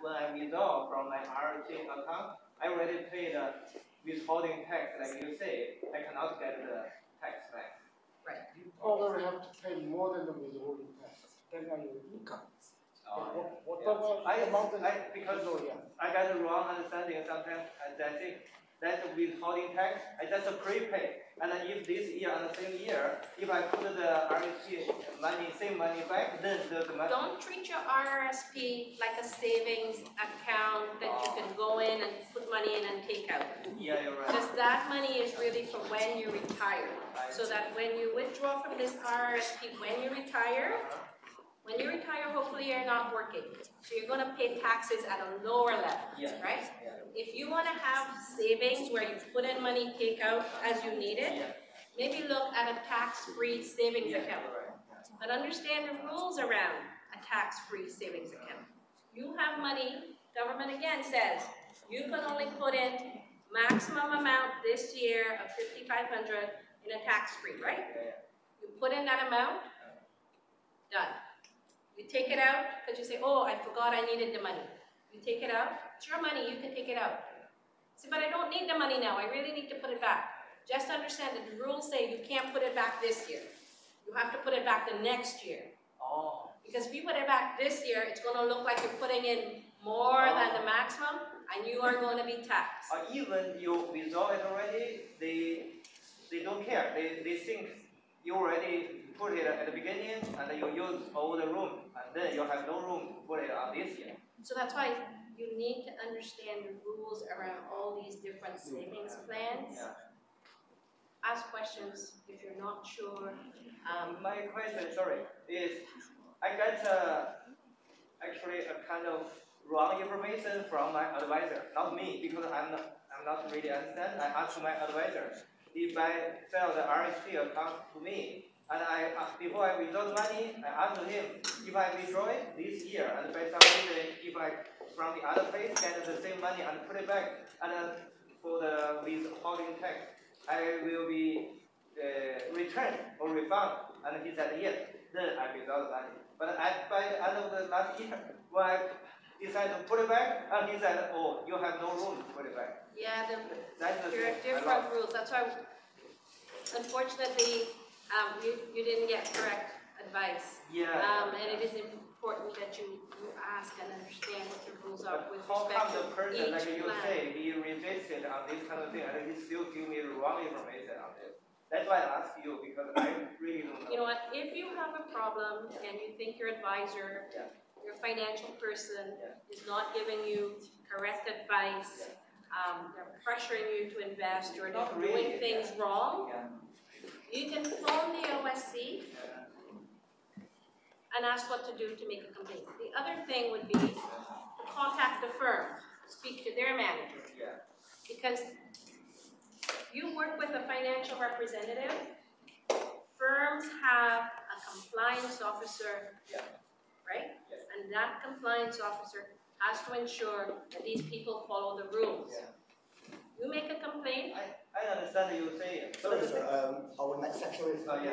when I withdraw from my RRT account, I already paid withholding tax, like you say. I cannot get the tax back. Right. You probably have to pay more than the withholding tax, depending on your income. Because I got the wrong understanding sometimes, and I think that's withholding tax. I just prepay, and then if this year and the same year, if I put the RSP money, same money back, then the money. Don't treat your RRSP like a savings account that you can go in and put money in and take out. Yeah, you're right. Because that money is really for when you retire. So that when you withdraw from this RRSP, when you retire, hopefully you're not working. So you're going to pay taxes at a lower level, right? Yeah. If you want to have savings where you put in money, take out as you need it, maybe look at a tax-free savings account. But understand the rules around a tax-free savings account. You have money, government again says, you can only put in maximum amount this year of $5,500 in a tax-free, right? You put in that amount, done. You take it out because you say, oh, I forgot I needed the money. You take it out. It's your money. You can take it out. Say, but I don't need the money now. I really need to put it back. Just understand that the rules say you can't put it back this year. You have to put it back the next year. Oh. Because if you put it back this year, it's going to look like you're putting in more than the maximum, and you are going to be taxed. Even you withdraw it already, they don't care. They think you already put it at the beginning, and you use all the room, and then you have no room to put it on this year. So that's why you need to understand the rules around all these different savings plans. Yeah. Ask questions if you're not sure. My question, is I got actually a kind of wrong information from my advisor, not me, because I'm not really understand. I asked my advisor if I sell the RSP account to me, and before I withdraw the money, I asked him if I withdraw it this year, and by some reason, if I from the other place get the same money and put it back, and for the withholding tax, I will be returned or refund. And he said yes. Then I withdraw the money. But by the end of the last year, when I decided to put it back, and he said, oh, you have no room to put it back. Yeah, there are different rules. That's why, unfortunately, you didn't get correct advice. Yeah. And it is important that you ask and understand what the rules are with How respect come the person, to each like you plan. say, he resisted on this kind of thing, and he still give me the wrong information on this? That's why I asked you, because I really don't know. You know what? If you have a problem and you think your advisor, your financial person is not giving you correct advice, they're pressuring you to invest, or they're doing things wrong, you can phone the OSC and ask what to do to make a complaint. The other thing would be to contact the firm, speak to their manager. Because you work with a financial representative, firms have a compliance officer, right? And that compliance officer has to ensure that these people follow the rules. You make a complaint. I understand you say it. Sorry, sir. Our next section is sorry,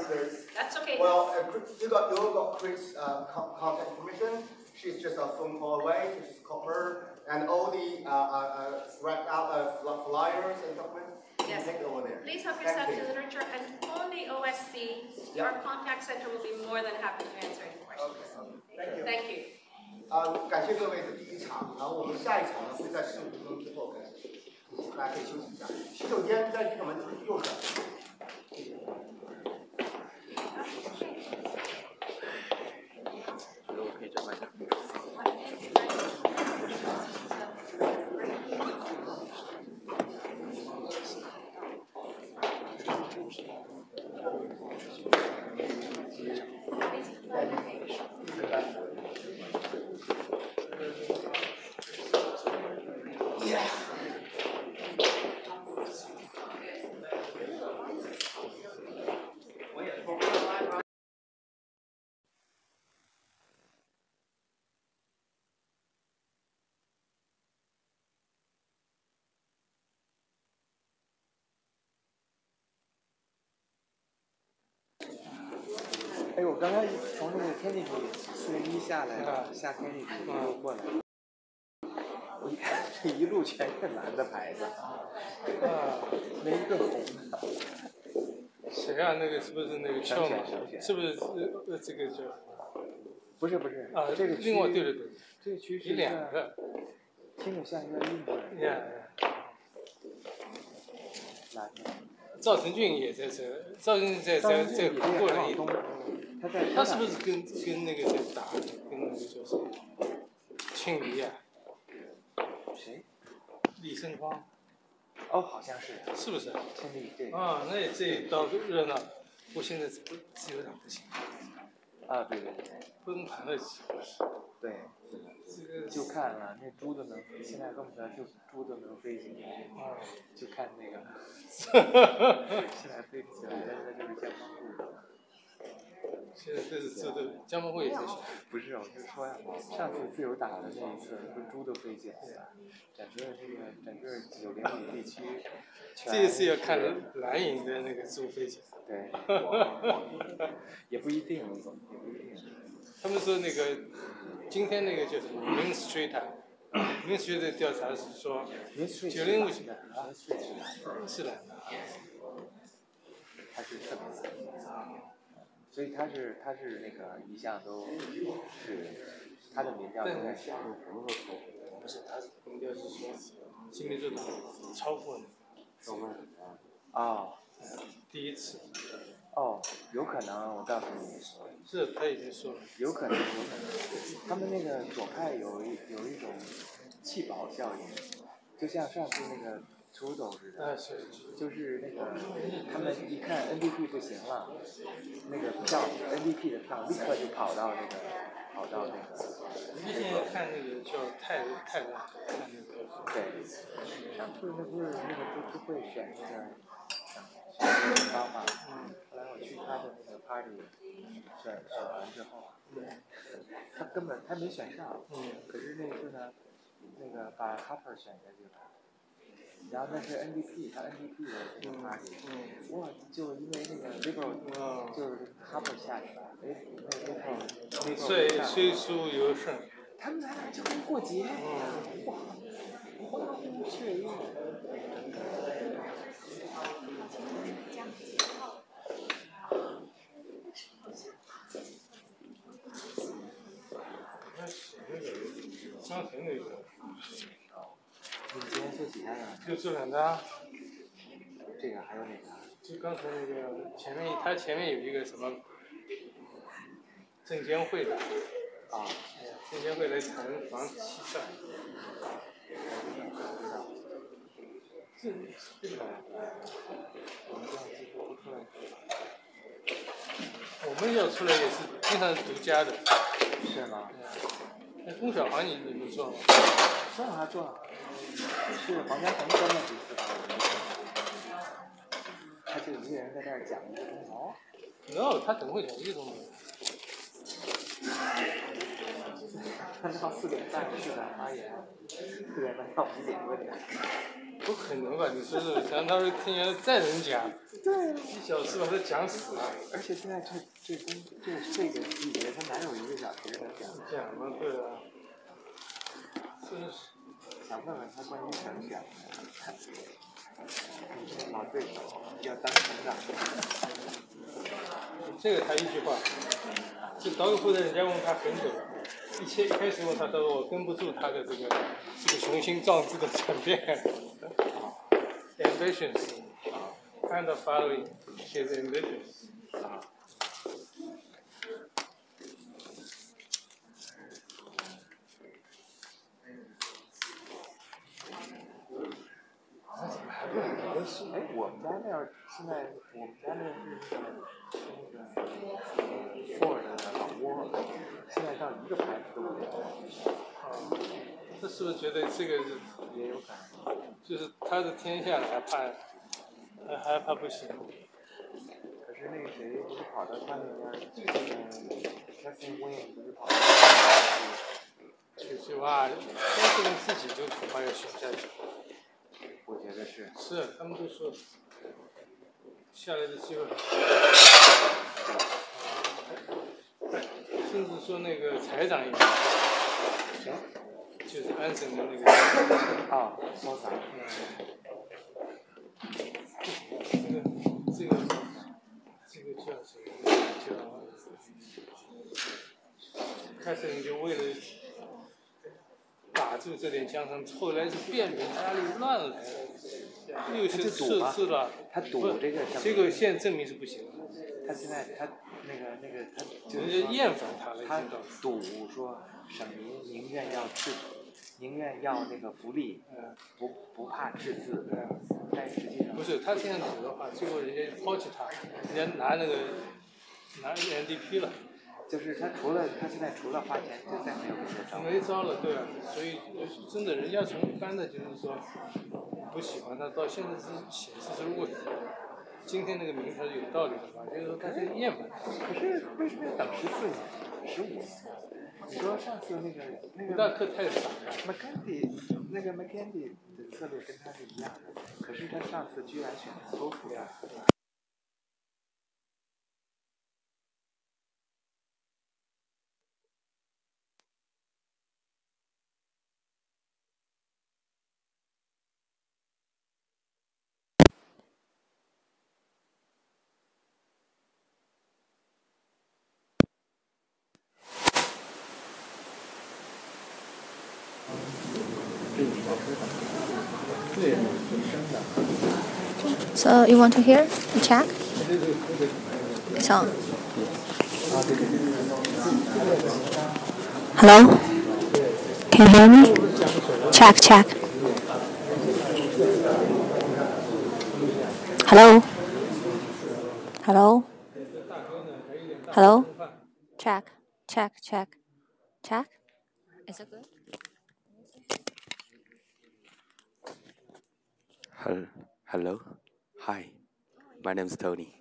Chris. That's okay. Well, you got Chris' contact information. She's just a phone call away. So just call her, and all the wrapped out flyers and documents. Yes. Take it over there. Please help yourself to the literature and phone the OSC. Our contact center will be more than happy to answer any questions. Okay. Thank you. 感谢各位的第一场，然后我们下一场呢会在15分钟之后开始，大家可以休息一下。洗手间在这个门右转。可以再慢点。哎，我刚才从那个天地里401下来，下天地又过来。一路全是蓝的牌子，没一个红的。谁啊？那个是不是那个省嘛？选是不是这个叫？不是啊，这个区另外对，这个区是有2个，听着像一个印度人。蓝的。赵成俊也在这，赵成俊在过来一。他是不是跟那个在打？跟那个叫什么？庆黎啊？谁？李胜芳。哦，好像是。是不是？庆黎对。啊，那这一道热闹，不过现在自由党不行。啊，对。崩盘了，几乎是。对。就看了，那猪都能，现在更不就猪都能飞起来。就看那个。现在飞不起来，那就是江帮户。现在这是江帮户也在选。不是，我就说呀，上次自由党的那一次，不是猪都飞起来了，整个90里地区。这一次要看蓝营的那个猪飞起来。对。也不一定。他们说那个今天那个叫什么 Main Street 的调查是说，905是蓝的，他是特别蓝，所以他是那个一向都是他的民调都在小，不是他民调是说新民主党超过你，第一次。哦，有可能，我告诉你。是，他已经说了。有可能。他们那个左派有一种弃保效应，就像上次那个出走似的。是。就是那个他们一看 NDP 不行了，那个票 NDP 的票立刻就跑到那个。你现在看那个叫泰万，看那个。对。上次那不是那个都会选那个。选方嘛，后来我去他的那个 party， 选完之后，他根本没选上，可是那次呢，那个把 Harper 选下去了，然后那是 NDP， 他 NDP 的那个 party，哇，就因为那个 Liberal， 就是 Harper 下去了，那虽输犹胜，他们在那就跟过节，哇，花呼雀跃。张腾那个。你今天做几单啊？就做2单。这个还有哪个？就刚才那个他前面有一个什么证监会的。证监会来谈防止欺诈。这个。我们这样几乎不出来。我们要出来也是经常是独家的。是吗？那龚小航你们做吗？做啊做啊，是黄家恒专门几次吧？他就一个人在那儿讲1个钟头。No， 他怎么会讲1个钟头？他到4点半就在发言，4点半到5点问的。不可能吧？你说是想他们听人再人讲，对，1小时把他讲死了。而且现在这个季节，他哪有1个小时能讲？讲嘛，对啊。真是。想问问他关于什么讲的？老对手要当成长。这个他一句话，就导游负责人家问他很久了，一开始问他，他说我跟不住他的这个雄心壮志的转变。Ambitions, kind of following his ambitions. 哎，我们家那儿现在，我们家那是那个 Ford 的老挝，现在到1个牌子都没有。这是不是觉得这个也有可能？就是他的天下了，还怕不行？可是那个谁不是跑到他那边，Justin Wayne 不是跑到去哇，他这个自己就恐怕要选下去。我觉得是。是，他们都说下来的机会。甚至说那个财长也。谁？就是安省的那个。啊，说啥？这个叫什么？叫开始你就为了打住这点江山，后来是变本加厉乱来了，又是设置了。他赌这个什么？这个现在证明是不行。他现在他那个他人家厌烦他了，他赌说省民宁愿要宁愿要那个福利，不怕赤字，但实际上不是他这样赌的话，最后人家抛弃他，人家拿NDP 了。就是他现在除了花钱，就再没有别的招。没招了，对啊，所以真的人家从一般的就是说不喜欢他，到现在是显示是，如果今天那个民调是有道理的话，就是说他是厌烦他。可是为什么要等14年、15年？你说上次那个布达克太傻了。McCarthy的策略跟他是一样的，可是他上次居然选择都出来。So you want to hear? Check? It's on. Hello? Can you hear me? Check, check. Hello? Hello? Hello? Check, check, check. Check? Is it good? Hello. Hi. My name is Tony.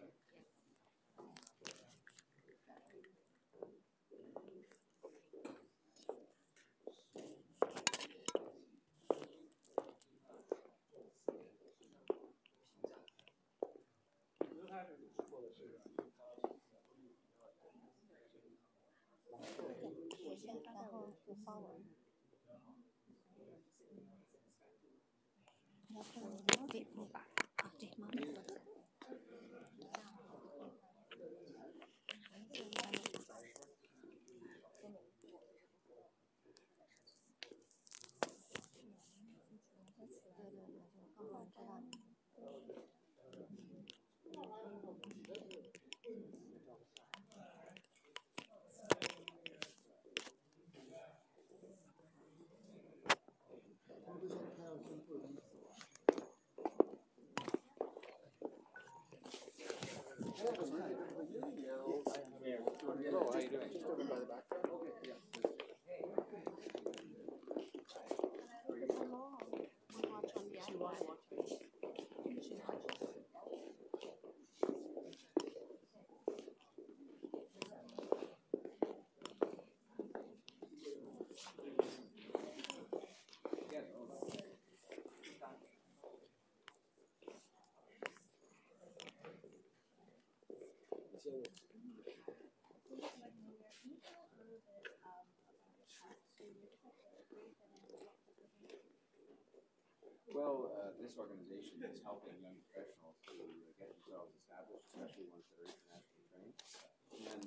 Well, this organization is helping young professionals to get themselves established, especially ones that are internationally trained.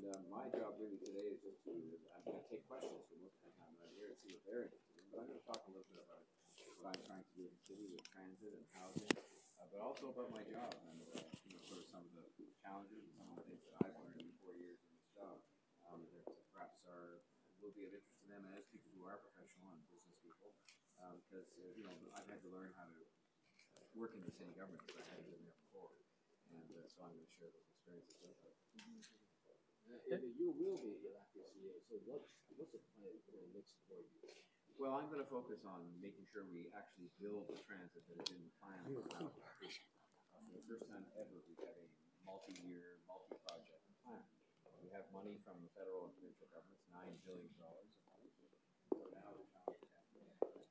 And my job really today is just I'm going to take questions for most of the time right here and see what they're interested in. But I'm going to talk a little bit about what I'm trying to do in the city with transit and housing, but also about my job and sort of some of the challenges and some of the things that I've learned in 4 years in this job that perhaps will be of interest to them as people who are professional and business people. Because I've had to learn how to work in the city government because I hadn't been there before, and so I'm going to share those experiences with them. You will be elected CEO, so what's the plan for the next 4 years? Well, I'm going to focus on making sure we actually build the transit that is in the plan for the first time ever, we have a multi-year, multi-project plan. We have money from the federal and provincial governments, $9 billion of money. So now the challenge is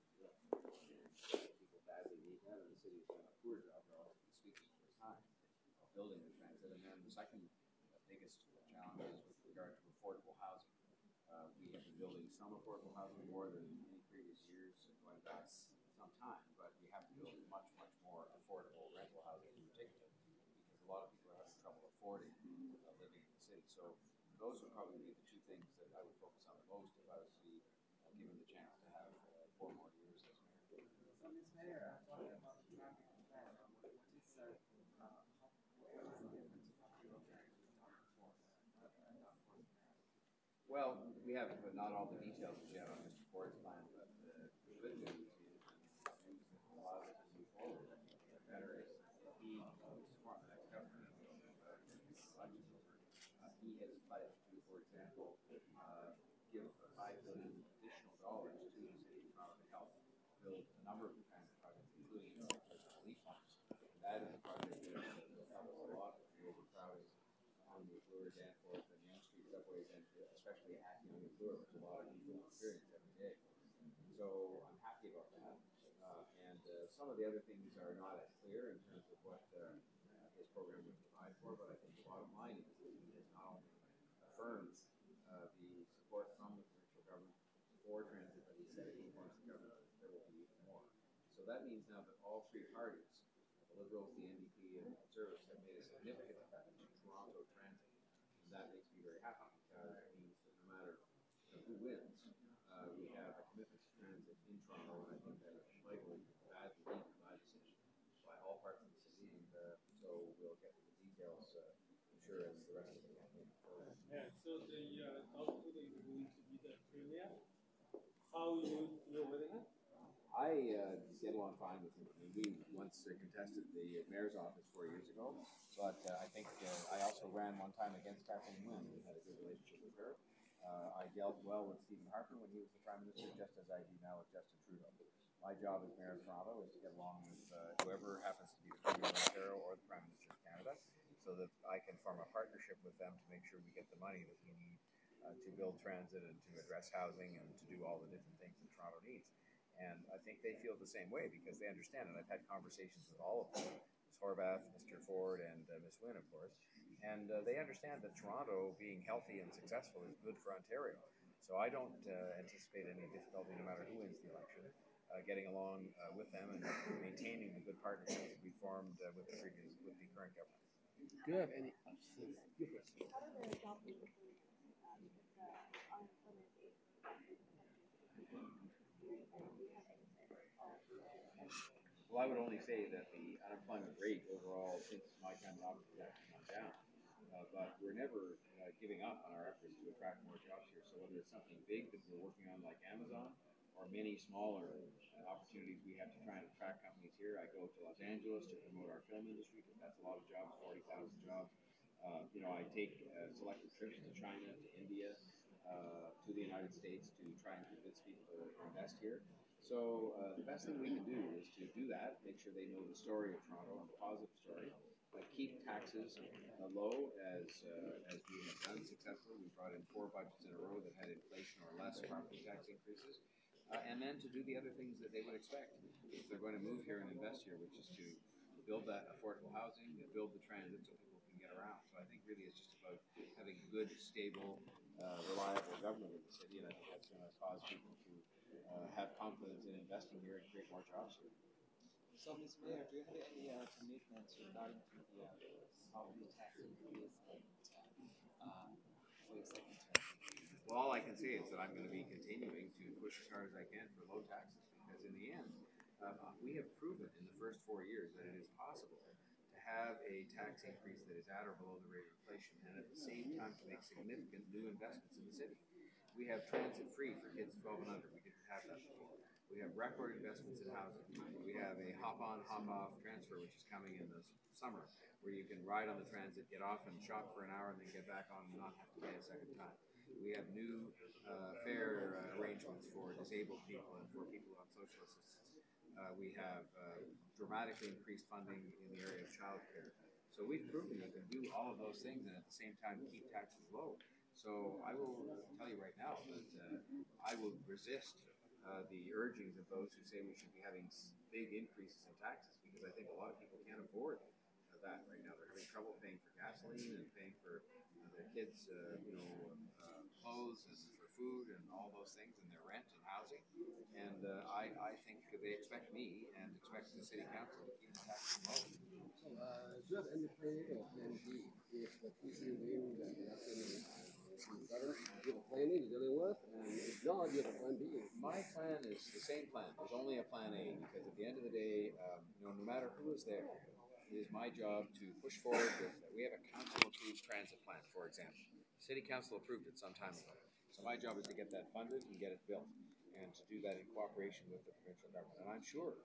people badly need that, and the city's done a poor job, relatively speaking, for time building the transit. And then the second biggest challenge is with regard to affordable housing. We have been building some affordable housing more than any previous year time, but we have to build much, much more affordable rental housing in particular, because a lot of people are having trouble affording living in the city. So those would probably be the two things that I would focus on the most if I was to be given the chance to have 4 more years as mayor. So, Ms. Mayor, talking about the traffic plan, what is the difference Well, we have not all the details yet on Mr. Ford's plan, but the good news is news that allows us to move forward better is if he form the next government he has pledged to, for example, give $5 billion additional dollars to the city of Toronto to help build a number of transit projects, including police farms. And that is a project that will help us a lot with the overcrowding on the Bloor, Danforth, and Yonge Street subways, and especially at Yonge and Bloor, which a lot of people experience every day. So I'm happy about that. And some of the other things are not as clear in terms of what his program would provide for, but I think the bottom line is that he has not only affirmed the support from the provincial government for transit, but he said he wants the government there will be even more. So that means now that all three parties, the Liberals, the NDP, and the Conservatives, have made a significant commitment to Toronto transit. And that makes me very happy because it means that no matter who wins, we have a commitment to transit in Toronto, and I think that is vitally badly needed by the city, by all parts of the city, and so we'll get to the details, I'm sure, as the rest of the campaign unfolds. Yeah, so the output is going to be the premier. How you deal with it? I get along fine with him. I mean, we once contested the mayor's office 4 years ago, but I think I also ran one time against Kathleen Wynne and had a good relationship with her. I dealt well with Stephen Harper when he was the Prime Minister, just as I do now with Justin Trudeau. My job as Mayor of Toronto is to get along with whoever happens to be the Premier of Ontario or the Prime Minister of Canada, so that I can form a partnership with them to make sure we get the money that we need to build transit and to address housing and to do all the different things that Toronto needs. And I think they feel the same way because they understand it. I've had conversations with all of them, Ms. Horvath, Mr. Ford, and Ms. Wynne, of course. And they understand that Toronto being healthy and successful is good for Ontario. So I don't anticipate any difficulty, no matter who wins the election, getting along with them and maintaining the good partnerships we formed with the current government. Do you have any? Well, I would only say that the unemployment rate overall since my time in office has actually gone down. But we're never giving up on our efforts to attract more jobs here. So whether it's something big that we're working on like Amazon or many smaller opportunities we have to try and attract companies here. I go to Los Angeles to promote our film industry because that's a lot of jobs, 40,000 jobs. I take selected trips to China, to India, to the United States to try and convince people to invest here. So the best thing we can do is to do that, make sure they know the story of Toronto and the positive story, keep taxes low as we have done successfully. We brought in 4 budgets in a row that had inflation or less property tax increases, and then to do the other things that they would expect if they're going to move here and invest here, which is to build that affordable housing, build the transit so people can get around. So I think really it's just about having good, stable, reliable government in the city, and I think that's going to cause people to have confidence in investing here and create more jobs here. So, Ms. Mayor, do you have any commitments regarding to the property tax increase for your second term? Well, all I can say is that I'm going to be continuing to push as hard as I can for low taxes, because in the end, we have proven in the first 4 years that it is possible to have a tax increase that is at or below the rate of inflation, and at the same time to make significant new investments in the city. We have transit free for kids 12 and under. We didn't have that before. We have record investments in housing. We have a hop-on, hop-off transfer, which is coming in the summer, where you can ride on the transit, get off and shop for an hour, and then get back on and not have to pay a second time. We have new fare arrangements for disabled people and for people on social assistance. We have dramatically increased funding in the area of childcare. So we've proven you can do all of those things and at the same time keep taxes low. So I will tell you right now that I will resist the urgings of those who say we should be having big increases in taxes, because I think a lot of people can't afford that right now. They're having trouble paying for gasoline and paying for their kids' clothes and for food and all those things and their rent and housing. And I think they expect me and expect the city council to keep the taxes low. So, do you have any plan A or plan B if the TC win the election in the government? Do you have a plan A you're dealing with? And if not, do you have a plan B? My plan is the same plan. There's only a plan A because at the end of the day, no matter who is there, it is my job to push forward with. We have a council-approved transit plan, for example. The city council approved it some time ago. So my job is to get that funded and get it built, and to do that in cooperation with the provincial government. And I'm sure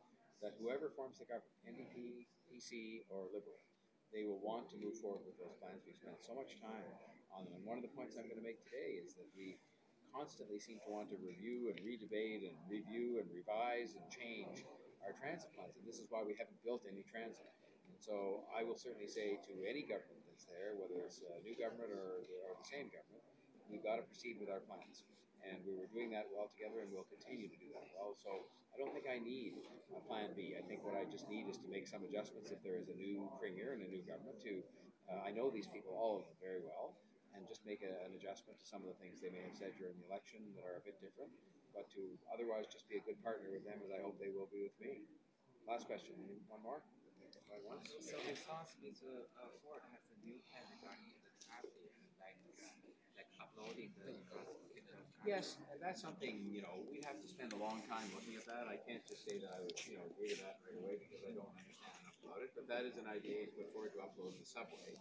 that whoever forms the government, NDP, PC, or Liberal, they will want to move forward with those plans. We spent so much time on them. And one of the points I'm going to make today is that we constantly seem to want to review and redebate and review and revise and change our transit plans. And this is why we haven't built any transit. And so I will certainly say to any government that's there, whether it's a new government or the same government, we've got to proceed with our plans. And we were doing that well together, and we'll continue to do that well. So I don't think I need a plan B. I think what I just need is to make some adjustments if there is a new premier and a new government to, I know these people, all of them, very well, and just make an adjustment to some of the things they may have said during the election that are a bit different, but to otherwise just be a good partner with them, as I hope they will be with me. Last question. One more? So it sounds Mr. Ford has a new plan regarding the traffic, like uploading the infrastructure. Yes, that's something, we'd have to spend a long time looking at that. I can't just say that I would, agree to that right away because I don't understand enough about it, but that is an idea he's put forward to upload the subway.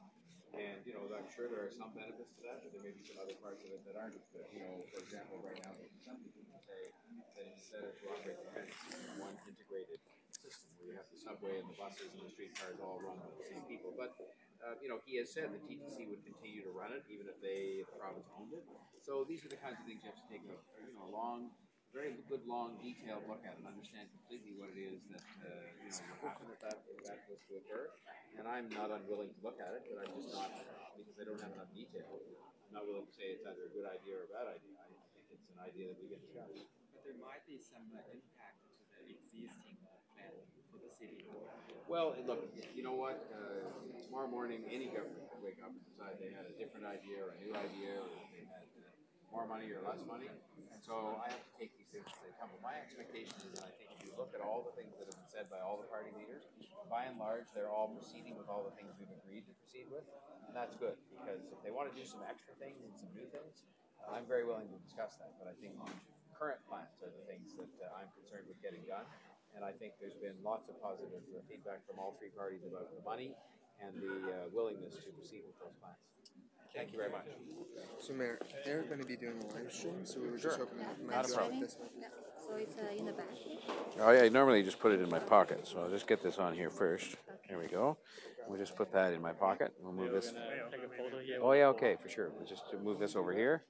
And, I'm sure there are some benefits to that, but there may be some other parts of it that aren't as good. For example, right now, some people can say that instead of to operate the transit system, one integrated system where you have the subway and the buses and the streetcars all run by the same people. But, he has said that TTC would continue to run it, even if the province owned it. So these are the kinds of things you have to take a very good, long, detailed look at and understand completely what it is that, will happen if that was to occur. And I'm not unwilling to look at it, but I'm just not, because I don't have enough detail, I'm not willing to say it's either a good idea or a bad idea. I think it's an idea that we can discuss. But there might be some impact to the existing plan for the city. Well, look, you know what? Tomorrow morning, any government could wake up and decide they had a different idea or a new idea, or they had more money or less money. And so I have to take these things as they come. But my expectation is that I think if you look at all the things that have been said by all the party leaders, by and large, they're all proceeding with all the things we've agreed to proceed with. And that's good, because if they want to do some extra things and some new things, I'm very willing to discuss that. But I think the current plans are the things that I'm concerned with getting done. And I think there's been lots of positive feedback from all three parties about the money and the willingness to proceed with those plans. Thank you very much. So, Mayor, they're going to be doing a live stream, so we were just hoping that Not a problem. this way. So it's in the back. Oh, yeah, I normally just put it in my pocket, so I'll just get this on here first. There we go. We'll just put that in my pocket. We'll move this. Oh, yeah, okay, for sure. We'll just move this over here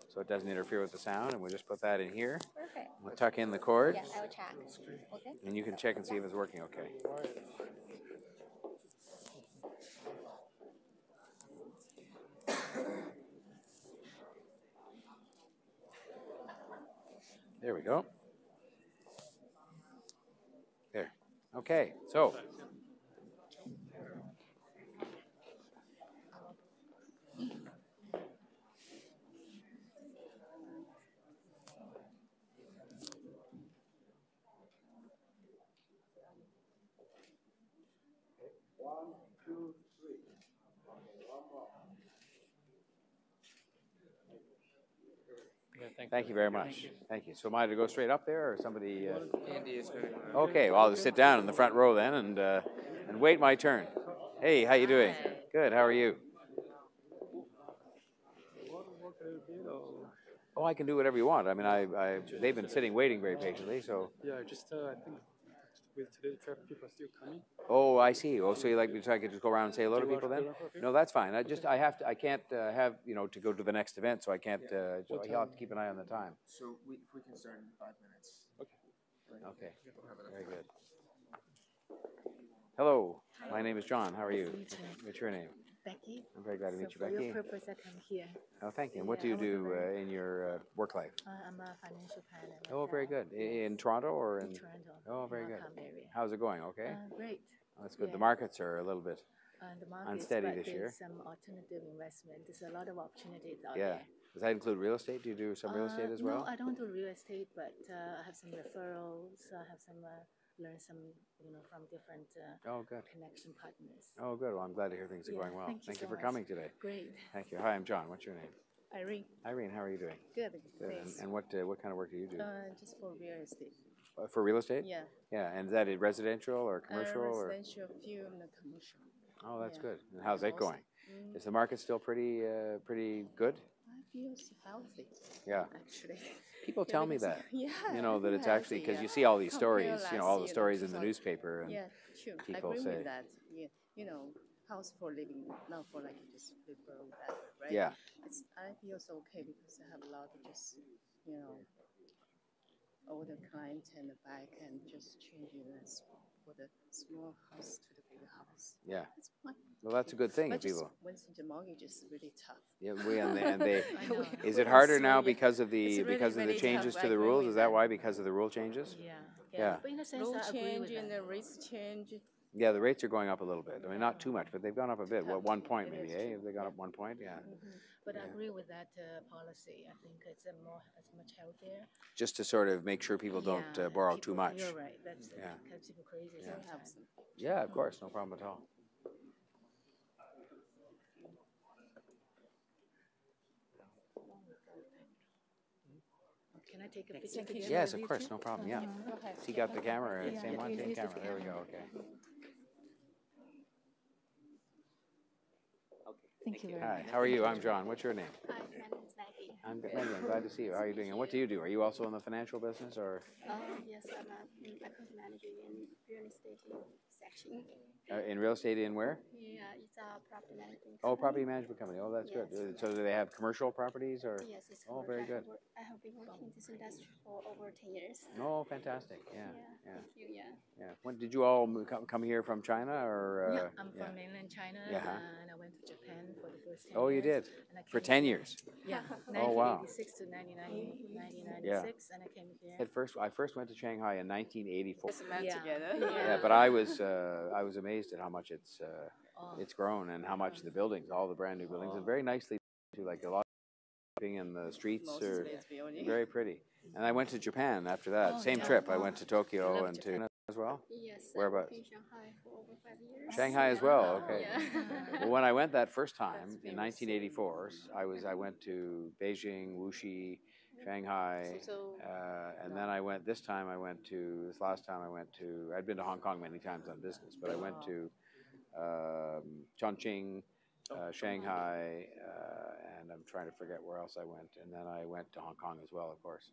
so it doesn't interfere with the sound, and we'll just put that in here. Perfect. We'll tuck in the cord. Yes, I will check. Okay. And you can check and see if it's working okay. There we go. There. Okay, so. One, two, three. One more. Thank you very much. Thank you. So am I to go straight up there, or somebody? Andy is going to... Okay, well, I'll just sit down in the front row then and wait my turn. Hey, how you doing? Good. How are you? Oh, I can do whatever you want. I mean, they've been sitting waiting very patiently, so. Yeah, just I think with today traffic people are still coming. Oh, I see. Oh, so you like me so I could just go around and say hello to people then? No, that's fine. I can't have, to go to the next event, so I can't, so you'll have to keep an eye on the time. So if we can start in 5 minutes. Okay. Very good. Hello. My name is John. How are you? What's your name? Becky. I'm very glad to meet you, For Becky. your purpose, I come here. Oh, thank you. And what do you do in your work life? I'm a financial planner. Oh, very good. In Toronto or in Toronto? Oh, very good. Area. How's it going? Okay. Great. Oh, that's good. The markets are a little bit the markets, unsteady this year. Some alternative investment. There's a lot of opportunities out Yeah. there. Does that include real estate? Do you do some real estate as well? No, I don't do real estate, but I have some referrals. I have some learn some, from different connection partners. Oh, good. Well, I'm glad to hear things are going well. Thank you for coming today. Great. Thank you. Hi, I'm John. What's your name? Irene. Irene, how are you doing? Good. Good. Thanks. And what kind of work do you do? Just for real estate. For real estate? Yeah. Yeah. And is that residential or commercial? Residential, few, and commercial. Oh, that's good. And how's that going? Is the market still pretty good? I feel healthy. Yeah. Actually. People tell me that. Yeah. That it's actually because you see all these stories, all the stories in the newspaper, and people I agree say. with that. Yeah. House for living, not for just people that, right? Yeah. I feel so okay because I have a lot of just, older clients and the back and just changing this for the small house to the bigger house. Yeah. That's fine. Well, that's a good thing if people. Once the mortgage is really tough. Yeah, and they is it harder now because of the changes to the rules? Is that why? Because of the rule changes? Yeah. But in a sense, I agree with that. And the rates change. Yeah, the rates are going up a little bit. I mean, not too much, but they've gone up a bit. What, 1 point maybe, eh? Have they gone up 1 point? Yeah. But I agree with that policy. I think it's much healthier. Just to sort of make sure people don't borrow too much. You're right. That's keeps people crazy sometimes. Yeah, of course. No problem at all. Can I take a picture together? Yes, of course. No problem. Yeah. He got the camera. Same one? Same Here's the camera. There we go. Okay. Thank you very Hi, much. how are you? I'm John. What's your name? Hi, my name is Maggie. I'm good. Maggie, I'm glad to see you. How are you doing? And what do you do? Are you also in the financial business or? Yes, I'm a account manager in real estate section. In real estate in where? Yeah, it's a property management company. Oh, property management company. Oh, that's good. So do they have commercial properties or? Yes, it's Oh, very good. I have been working in this industry for over 10 years. Oh, fantastic. Yeah. Thank you, Yeah. When did you all come here from China or? Yeah, I'm from mainland China, and I went to Japan for the first 10 years. Oh, you did? For 10 years? Yeah. Oh, wow. 1986 to 1996, and I came here. I first went to Shanghai in 1984. Together. Yeah, but I was amazed at how much it's grown and how much the buildings, all the brand new buildings, and very nicely too. Like a lot of in the streets are very pretty. And I went to Japan after that. Same trip. I went to Tokyo and to as well. Yes. Whereabouts? In Shanghai for over 5 years. Shanghai as well. Okay. Yeah. Well, when I went that first time in 1984, I went to Beijing, Wuxi, Shanghai, and then this last time I went to, I'd been to Hong Kong many times on business, but I went to Chongqing, Shanghai, and I'm trying to forget where else I went, and then I went to Hong Kong as well, of course.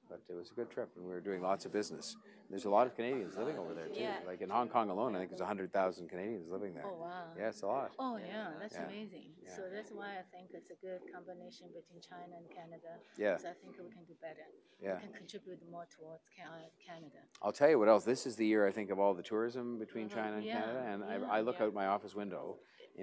But it was a good trip, and we were doing lots of business. There's a lot of Canadians living over there, too. Yeah. Like in Hong Kong alone, I think there's 100,000 Canadians living there. Oh, wow. Yeah, it's a lot. Oh, yeah, that's amazing. Yeah. So that's why I think it's a good combination between China and Canada. Yeah. Because I think we can do better. Yeah. We can contribute more towards Canada. I'll tell you what else. This is the year, I think, of all the tourism between China and Canada. And I look out my office window,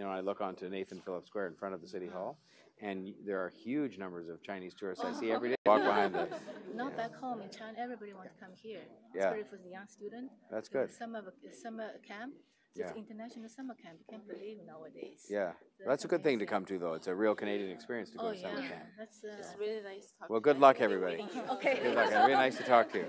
I look onto Nathan Phillips Square in front of the City Hall, and there are huge numbers of Chinese tourists I see every day walk behind the... Not back home in China, everybody wants to come here. Yeah. Especially for the young student. That's good. Summer camp, just international summer camp. You can't believe nowadays. Yeah. So That's a good thing to come to, though. It's a real Canadian experience to go to summer camp. That's really nice. Well, good luck, everybody. Okay. Good luck. Really nice to talk to you.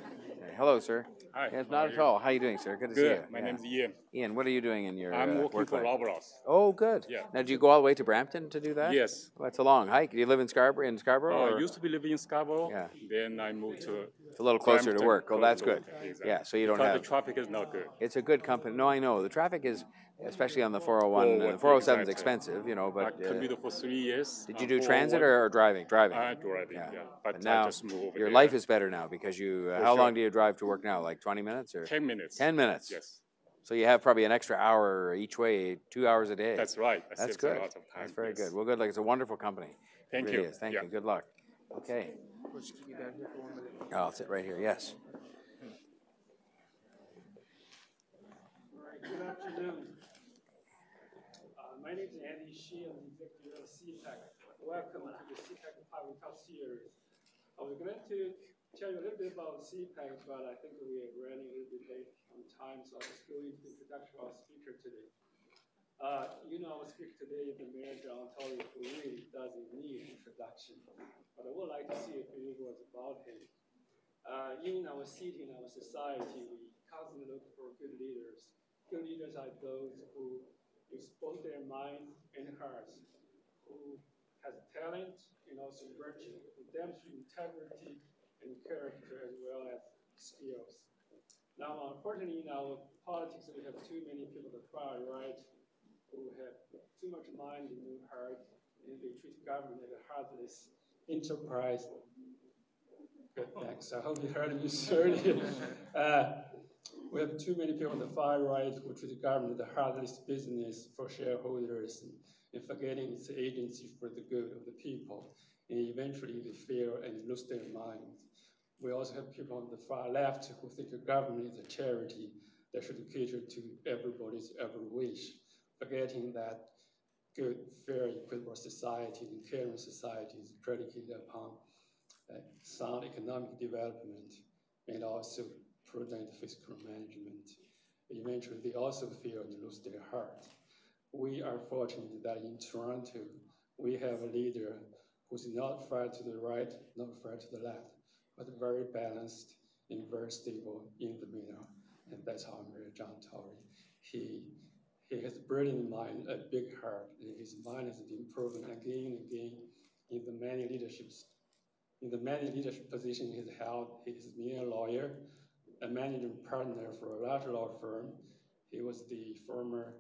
Hello, sir. Hi. Yes, not at all. How are you doing, sir? Good to see you. My name's Ian. Ian, what are you doing in your I'm working work for life? Loblaws. Oh, good. Yeah. Now, do you go all the way to Brampton to do that? Yes. Well, it's a long hike. Do you live in Scarborough? I used to be living in Scarborough. Yeah. Then I moved to. It's a little closer to work. Oh, that's good. Exactly. Yeah, so you don't because have... the traffic is not good. It's a good company. No, I know. The traffic is, especially on the 401, 407 is expensive, but... I commuted for 3 years. Did you do transit or driving? Driving. Driving, yeah. But now, I just moved over your there. life is better now because you... how long do you drive to work now? Like 20 minutes? Or 10 minutes. 10 minutes? Yes. So you have probably an extra hour each way, 2 hours a day. That's right. That's good. A lot of time. That's very good. Well, good luck. It's a wonderful company. Thank it you. Really is. Thank you. Good luck. Okay. I'll sit right here. Yes. Good afternoon. My name is Andy Shi. I'm the executive of CPAC. Welcome to the CPAC Public Talk Series. I was going to tell you a little bit about CPAC, but I think we are running a little bit late on time, so I'll just go into the introduction of our speaker today. Our speaker today is the Mayor John Tory, who really doesn't need introduction. But I would like to say a few words about him. In our city, in our society, we constantly look for good leaders. Good leaders are those who use both their mind and heart, who has talent and also virtue, who demonstrate integrity and character as well as skills. Now, unfortunately, in our politics, we have too many people at the far right who have too much mind and no heart, and they treat government as a heartless enterprise. Good, thanks. I hope you heard me clearly. We have too many people on the far right who treat the government as a heartless business for shareholders and forgetting its agency for the good of the people. And eventually they fail and lose their minds. We also have people on the far left who think the government is a charity that should cater to everybody's every wish, forgetting that good, fair, equitable society and caring society is predicated upon sound economic development and also prudent fiscal management. Eventually, they also fail and lose their heart. We are fortunate that in Toronto, we have a leader who's not far to the right, not far to the left, but very balanced and very stable in the middle. And that's how Mayor John Tory. He has a brilliant mind, a big heart, and his mind has been proven again and again in the many leadership positions he's held. He's been a lawyer, a managing partner for a large law firm. He was the former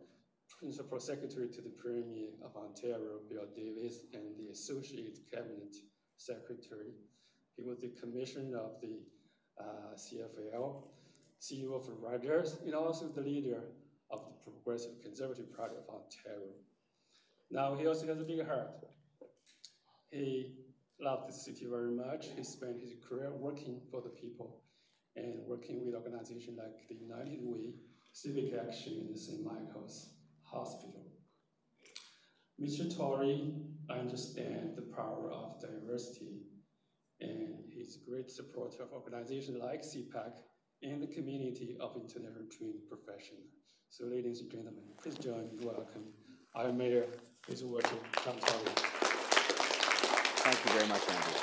principal secretary to the Premier of Ontario, Bill Davis, and the associate cabinet secretary. He was the commissioner of the CFL, CEO of Rogers, and also the leader of the Progressive Conservative Party of Ontario. Now, he also has a big heart. He loved the city very much. He spent his career working for the people and working with organizations like the United Way, Civic Action, and the St. Michael's Hospital. Mr. Tory understands the power of diversity, and he's a great supporter of organizations like CPAC and the community of international trained professionals. So, ladies and gentlemen, please join me in welcome our Mayor, His Worship John Tory. Thank you very much, Andy.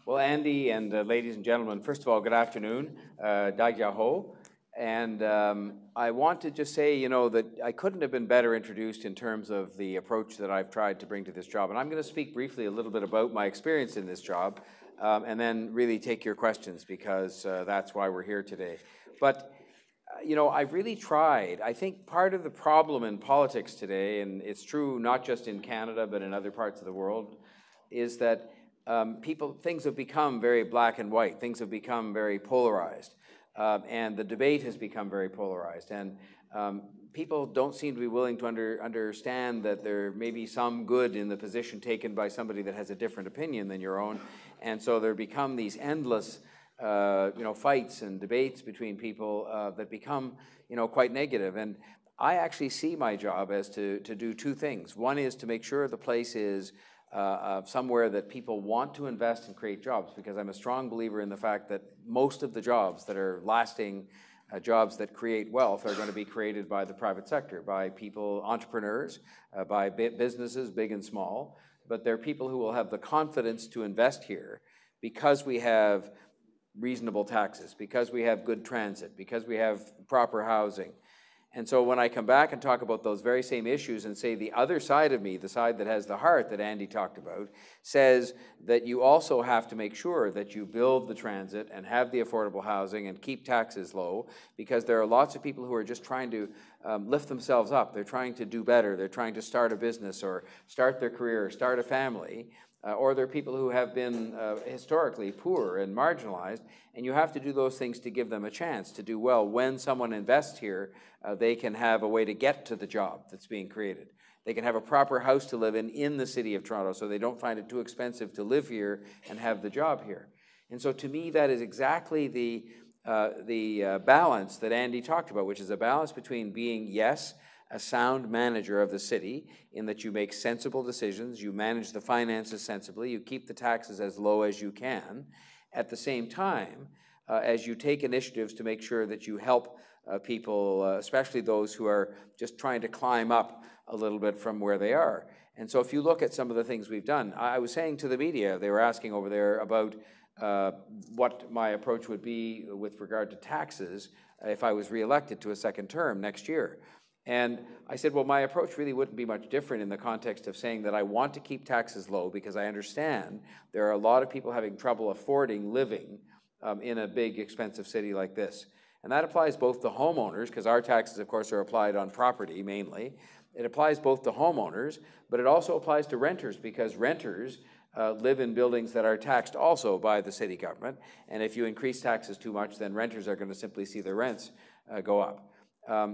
Well, Andy and ladies and gentlemen, first of all, good afternoon. Dag Yaho. And I want to just say, that I couldn't have been better introduced in terms of the approach that I've tried to bring to this job. And I'm going to speak briefly a little bit about my experience in this job, and then really take your questions, because that's why we're here today. But I've really tried. I think part of the problem in politics today, and it's true not just in Canada but in other parts of the world, is that things have become very black and white. Things have become very polarized, and the debate has become very polarized. And people don't seem to be willing to understand that there may be some good in the position taken by somebody that has a different opinion than your own. And so there become these endless fights and debates between people that become, quite negative. And I actually see my job as to do two things. One is to make sure the place is somewhere that people want to invest and create jobs, because I'm a strong believer in the fact that most of the jobs that are lasting jobs that create wealth are going to be created by the private sector, by people, entrepreneurs, by businesses, big and small. But they're people who will have the confidence to invest here because we have reasonable taxes, because we have good transit, because we have proper housing. And so when I come back and talk about those very same issues and say the other side of me, the side that has the heart that Andy talked about, says that you also have to make sure that you build the transit and have the affordable housing and keep taxes low, because there are lots of people who are just trying to lift themselves up. They're trying to do better. They're trying to start a business or start their career or start a family. Or there are people who have been historically poor and marginalized, and you have to do those things to give them a chance to do well. When someone invests here, they can have a way to get to the job that's being created. They can have a proper house to live in the city of Toronto, so they don't find it too expensive to live here and have the job here. And so to me, that is exactly the balance that Andy talked about, which is a balance between being, yes, a sound manager of the city, in that you make sensible decisions, you manage the finances sensibly, you keep the taxes as low as you can. At the same time, as you take initiatives to make sure that you help people, especially those who are just trying to climb up a little bit from where they are. And so if you look at some of the things we've done, I was saying to the media, they were asking over there about what my approach would be with regard to taxes if I was reelected to a second term next year. And I said, well, my approach really wouldn't be much different in the context of saying that I want to keep taxes low because I understand there are a lot of people having trouble affording living in a big, expensive city like this. And that applies both to homeowners, because our taxes, of course, are applied on property mainly. It applies both to homeowners, but it also applies to renters, because renters live in buildings that are taxed also by the city government. And if you increase taxes too much, then renters are going to simply see their rents go up.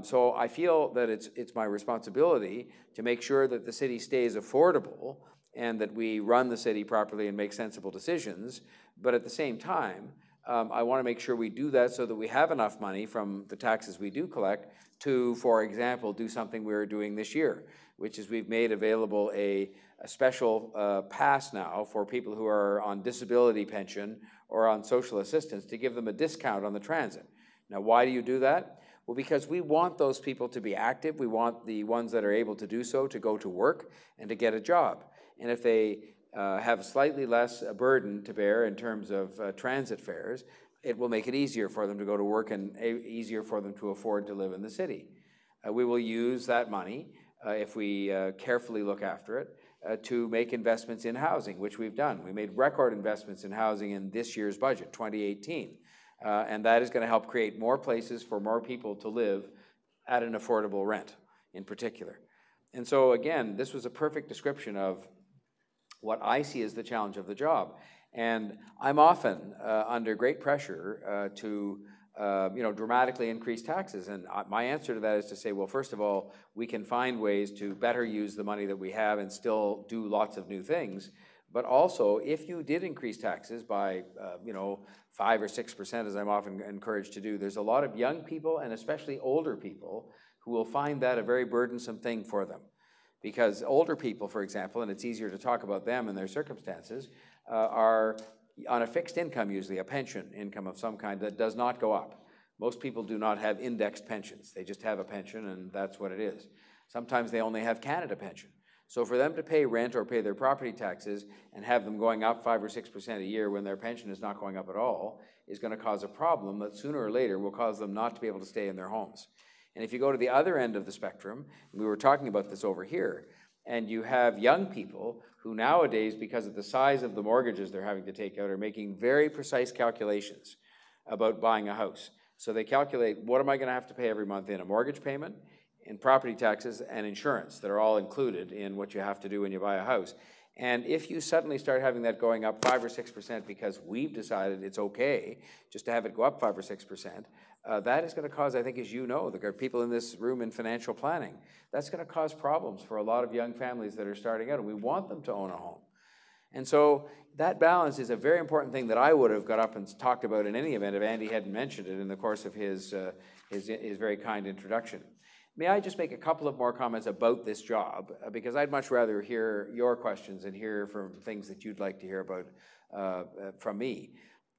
So I feel that it's my responsibility to make sure that the city stays affordable and that we run the city properly and make sensible decisions. But at the same time, I want to make sure we do that so that we have enough money from the taxes we do collect to, for example, do something we're doing this year, which is we've made available a special pass now for people who are on disability pension or on social assistance to give them a discount on the transit. Now, why do you do that? Well, because we want those people to be active. We want the ones that are able to do so to go to work and to get a job. And if they have slightly less burden to bear in terms of transit fares, it will make it easier for them to go to work and easier for them to afford to live in the city. We will use that money, if we carefully look after it, to make investments in housing, which we've done. We made record investments in housing in this year's budget, 2018. And that is going to help create more places for more people to live at an affordable rent in particular. And so again, this was a perfect description of what I see as the challenge of the job. And I'm often under great pressure to dramatically increase taxes. And my answer to that is to say, well, first of all, we can find ways to better use the money that we have and still do lots of new things. But also, if you did increase taxes by 5 or 6%, as I'm often encouraged to do, there's a lot of young people and especially older people who will find that a very burdensome thing for them. Because older people, for example, and it's easier to talk about them and their circumstances, are on a fixed income usually, a pension income of some kind that does not go up. Most people do not have indexed pensions. They just have a pension and that's what it is. Sometimes they only have Canada pension. So for them to pay rent or pay their property taxes and have them going up 5 or 6% a year when their pension is not going up at all is going to cause a problem that sooner or later will cause them not to be able to stay in their homes. And if you go to the other end of the spectrum, and we were talking about this over here, and you have young people who nowadays, because of the size of the mortgages they're having to take out, are making very precise calculations about buying a house. So they calculate, what am I going to have to pay every month in a mortgage payment, in property taxes, and insurance that are all included in what you have to do when you buy a house. And if you suddenly start having that going up 5 or 6% because we've decided it's okay just to have it go up 5 or 6%, that is going to cause, I think, as you know, there are people in this room in financial planning, that's going to cause problems for a lot of young families that are starting out, and we want them to own a home. And so that balance is a very important thing that I would have got up and talked about in any event if Andy hadn't mentioned it in the course of his very kind introduction. May I just make a couple of more comments about this job, because I'd much rather hear your questions and hear from things that you'd like to hear about from me.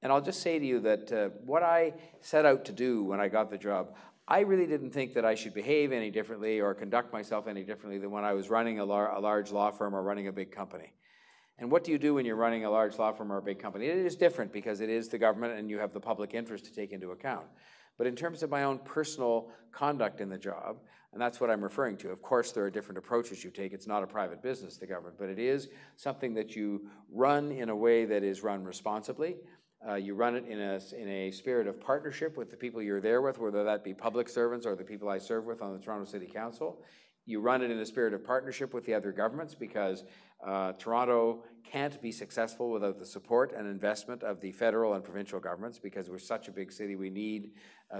And I'll just say to you that what I set out to do when I got the job, I really didn't think that I should behave any differently or conduct myself any differently than when I was running a large law firm or running a big company. And what do you do when you're running a large law firm or a big company? It is different because it is the government and you have the public interest to take into account. But in terms of my own personal conduct in the job, and that's what I'm referring to, of course there are different approaches you take. It's not a private business, the government, but it is something that you run in a way that is run responsibly. You run it in a spirit of partnership with the people you're there with, whether that be public servants or the people I serve with on the Toronto City Council. You run it in a spirit of partnership with the other governments because Toronto can't be successful without the support and investment of the federal and provincial governments, because we're such a big city. We need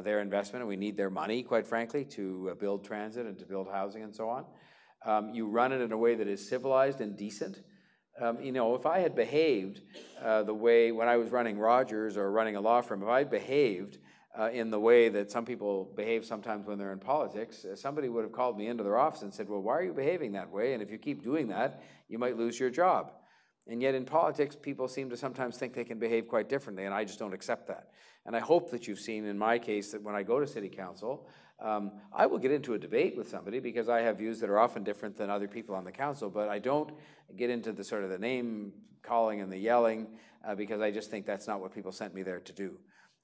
their investment and we need their money, quite frankly, to build transit and to build housing and so on. You run it in a way that is civilized and decent. If I had behaved the way when I was running Rogers or running a law firm, if I had behaved in the way that some people behave sometimes when they're in politics, somebody would have called me into their office and said, well, why are you behaving that way? And if you keep doing that, you might lose your job. And yet in politics, people seem to sometimes think they can behave quite differently, and I just don't accept that. And I hope that you've seen in my case that when I go to city council, I will get into a debate with somebody because I have views that are often different than other people on the council, but I don't get into the sort of the name calling and the yelling because I just think that's not what people sent me there to do.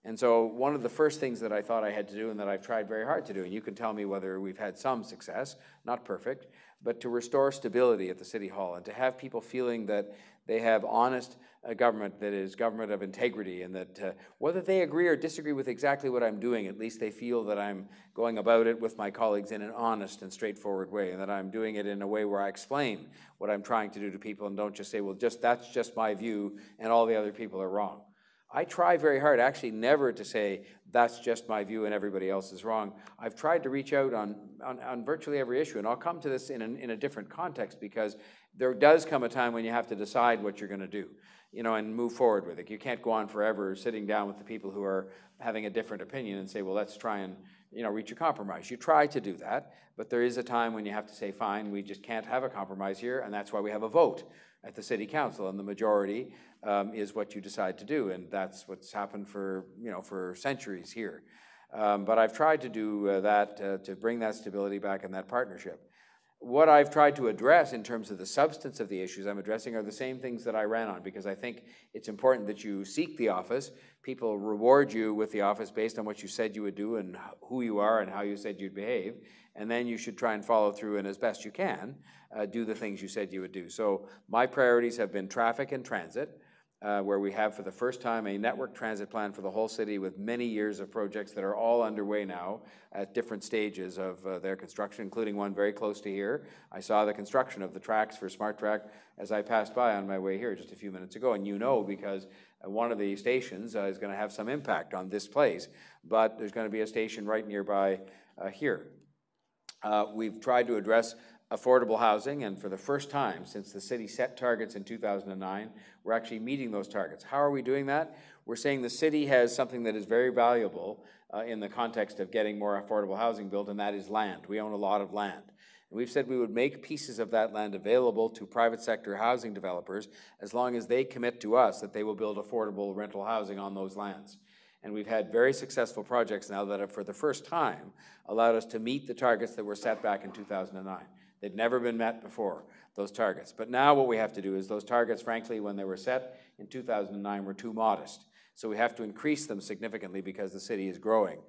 And so one of the first things that I thought I had to do and that I've tried very hard to do, and you can tell me whether we've had some success, not perfect, but to restore stability at the City Hall and to have people feeling that they have honest government that is government of integrity, and that whether they agree or disagree with exactly what I'm doing, at least they feel that I'm going about it with my colleagues in an honest and straightforward way, and that I'm doing it in a way where I explain what I'm trying to do to people and don't just say, well, that's just my view and all the other people are wrong. I try very hard, actually never to say, that's just my view and everybody else is wrong. I've tried to reach out on virtually every issue, and I'll come to this in a different context because there does come a time when you have to decide what you're going to do, and move forward with it. You can't go on forever sitting down with the people who are having a different opinion and say, well, let's try and reach a compromise. You try to do that, but there is a time when you have to say, fine, we just can't have a compromise here, and that's why we have a vote at the City Council, and the majority is what you decide to do, and that's what's happened for centuries here. But I've tried to do that to bring that stability back in that partnership. What I've tried to address in terms of the substance of the issues I'm addressing are the same things that I ran on, because I think it's important that you seek the office. People reward you with the office based on what you said you would do and who you are and how you said you'd behave, and then you should try and follow through and as best you can do the things you said you would do. So my priorities have been traffic and transit, where we have for the first time a network transit plan for the whole city with many years of projects that are all underway now at different stages of their construction, including one very close to here. I saw the construction of the tracks for Smart Track as I passed by on my way here just a few minutes ago, and because one of the stations is going to have some impact on this place, but there's going to be a station right nearby here. We've tried to address affordable housing, and for the first time since the city set targets in 2009, we're actually meeting those targets. How are we doing that? We're saying the city has something that is very valuable in the context of getting more affordable housing built, and that is land. We own a lot of land. And we've said we would make pieces of that land available to private sector housing developers as long as they commit to us that they will build affordable rental housing on those lands. And we've had very successful projects now that have, for the first time, allowed us to meet the targets that were set back in 2009. They'd never been met before, those targets. But now what we have to do is those targets, frankly, when they were set in 2009, were too modest. So we have to increase them significantly because the city is growing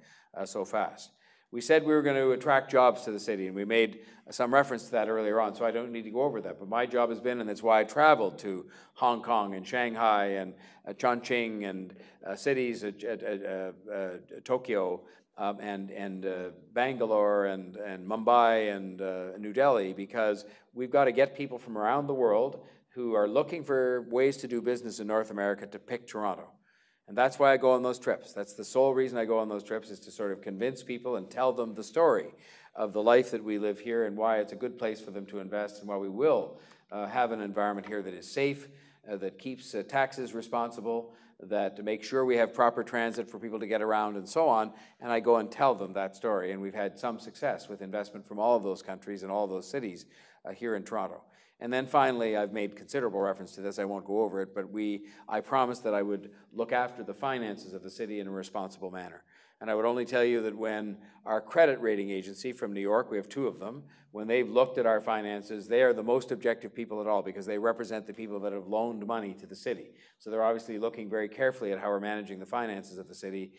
so fast. We said we were going to attract jobs to the city, and we made some reference to that earlier on, so I don't need to go over that. But my job has been, and that's why I traveled to Hong Kong and Shanghai and Chongqing and cities, Tokyo, and Bangalore and Mumbai and New Delhi, because we've got to get people from around the world who are looking for ways to do business in North America to pick Toronto. And that's why I go on those trips. That's the sole reason I go on those trips, is to sort of convince people and tell them the story of the life that we live here and why it's a good place for them to invest, and why we will have an environment here that is safe, that keeps taxes responsible, that to make sure we have proper transit for people to get around and so on, and I go and tell them that story. And we've had some success with investment from all of those countries and all of those cities here in Toronto. And then finally, I've made considerable reference to this, I won't go over it, but I promised that I would look after the finances of the city in a responsible manner. And I would only tell you that when our credit rating agency from New York, we have two of them, when they've looked at our finances, they are the most objective people at all, because they represent the people that have loaned money to the city. So they're obviously looking very carefully at how we're managing the finances of the city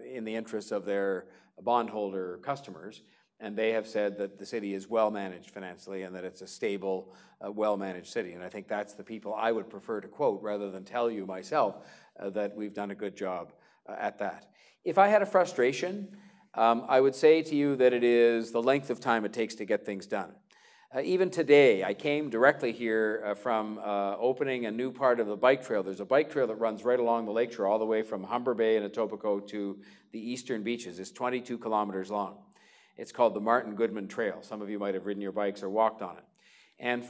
in the interests of their bondholder customers. And they have said that the city is well managed financially and that it's a stable, well-managed city. And I think that's the people I would prefer to quote rather than tell you myself that we've done a good job at that. If I had a frustration, I would say to you that it is the length of time it takes to get things done. Even today, I came directly here from opening a new part of the bike trail. There's a bike trail that runs right along the lakeshore all the way from Humber Bay and Etobicoke to the eastern beaches. It's 22 kilometers long. It's called the Martin Goodman Trail. Some of you might have ridden your bikes or walked on it. And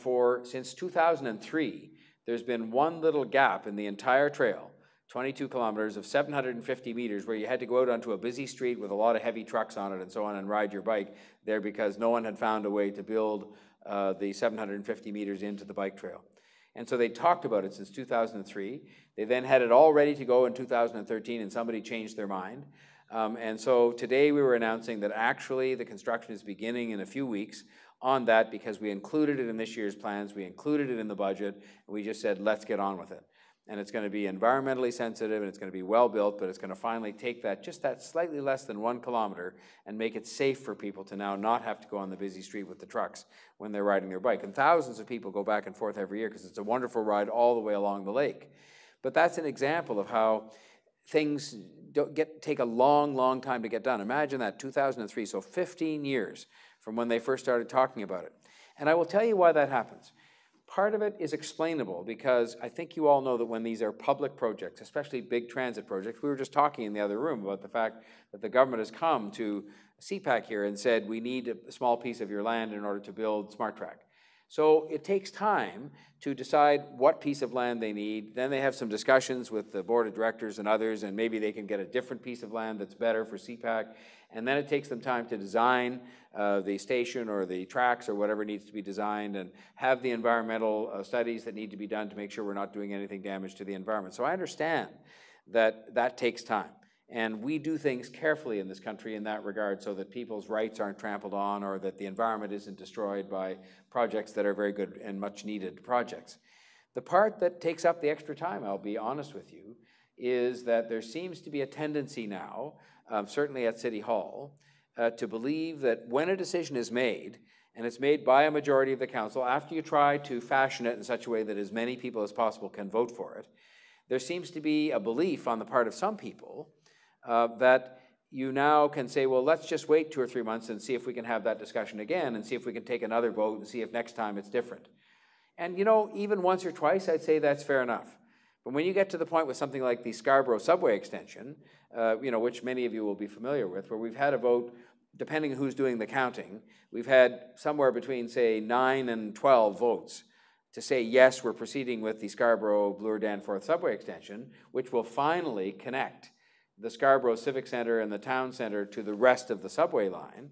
since 2003, there's been one little gap in the entire trail, 22 kilometers of 750 meters, where you had to go out onto a busy street with a lot of heavy trucks on it and so on and ride your bike there because no one had found a way to build the 750 meters into the bike trail. And so they talked about it since 2003. They then had it all ready to go in 2013, and somebody changed their mind. And so today we were announcing that actually the construction is beginning in a few weeks on that, because we included it in this year's plans, we included it in the budget, and we just said, let's get on with it. And it's going to be environmentally sensitive, and it's going to be well built, but it's going to finally take that, just that slightly less than 1 kilometer, and make it safe for people to now not have to go on the busy street with the trucks when they're riding their bike. And thousands of people go back and forth every year because it's a wonderful ride all the way along the lake. But that's an example of how things take a long, long time to get done. Imagine that, 2003, so 15 years from when they first started talking about it. And I will tell you why that happens. Part of it is explainable, because I think you all know that when these are public projects, especially big transit projects, we were just talking in the other room about the fact that the government has come to CPAC here and said, we need a small piece of your land in order to build Smart Track. So it takes time to decide what piece of land they need. Then they have some discussions with the board of directors and others, and maybe they can get a different piece of land that's better for CPAC. And then it takes them time to design the station or the tracks or whatever needs to be designed, and have the environmental studies that need to be done to make sure we're not doing anything damage to the environment. So I understand that that takes time. And we do things carefully in this country in that regard, so that people's rights aren't trampled on, or that the environment isn't destroyed by projects that are very good and much needed projects. The part that takes up the extra time, I'll be honest with you, is that there seems to be a tendency now, certainly at City Hall, to believe that when a decision is made, and it's made by a majority of the council, after you try to fashion it in such a way that as many people as possible can vote for it, there seems to be a belief on the part of some people that you now can say, well, let's just wait 2 or 3 months and see if we can have that discussion again, and see if we can take another vote and see if next time it's different. And you know, even once or twice, I'd say that's fair enough. But when you get to the point with something like the Scarborough subway extension, you know, which many of you will be familiar with, where we've had a vote, depending on who's doing the counting, we've had somewhere between, say, 9 and 12 votes to say, yes, we're proceeding with the Scarborough-Bloor-Danforth subway extension, which will finally connect the Scarborough Civic Centre and the Town Centre to the rest of the subway line.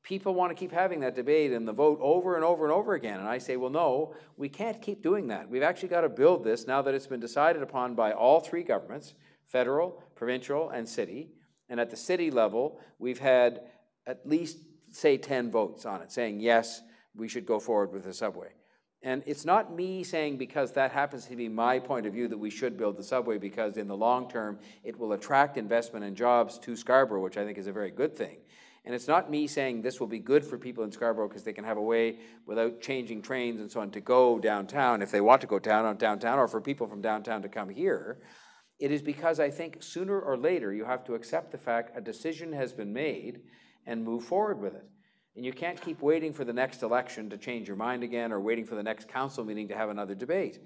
People want to keep having that debate and the vote over and over and over again. And I say, well, no, we can't keep doing that. We've actually got to build this now that it's been decided upon by all 3 governments, federal, provincial, and city. And at the city level, we've had at least, say, 10 votes on it, saying, yes, we should go forward with the subway. And it's not me saying, because that happens to be my point of view, that we should build the subway, because in the long term, it will attract investment and jobs to Scarborough, which I think is a very good thing. And it's not me saying this will be good for people in Scarborough because they can have a way, without changing trains and so on, to go downtown if they want to go downtown, or for people from downtown to come here. It is because I think sooner or later you have to accept the fact a decision has been made and move forward with it. And you can't keep waiting for the next election to change your mind again, or waiting for the next council meeting to have another debate.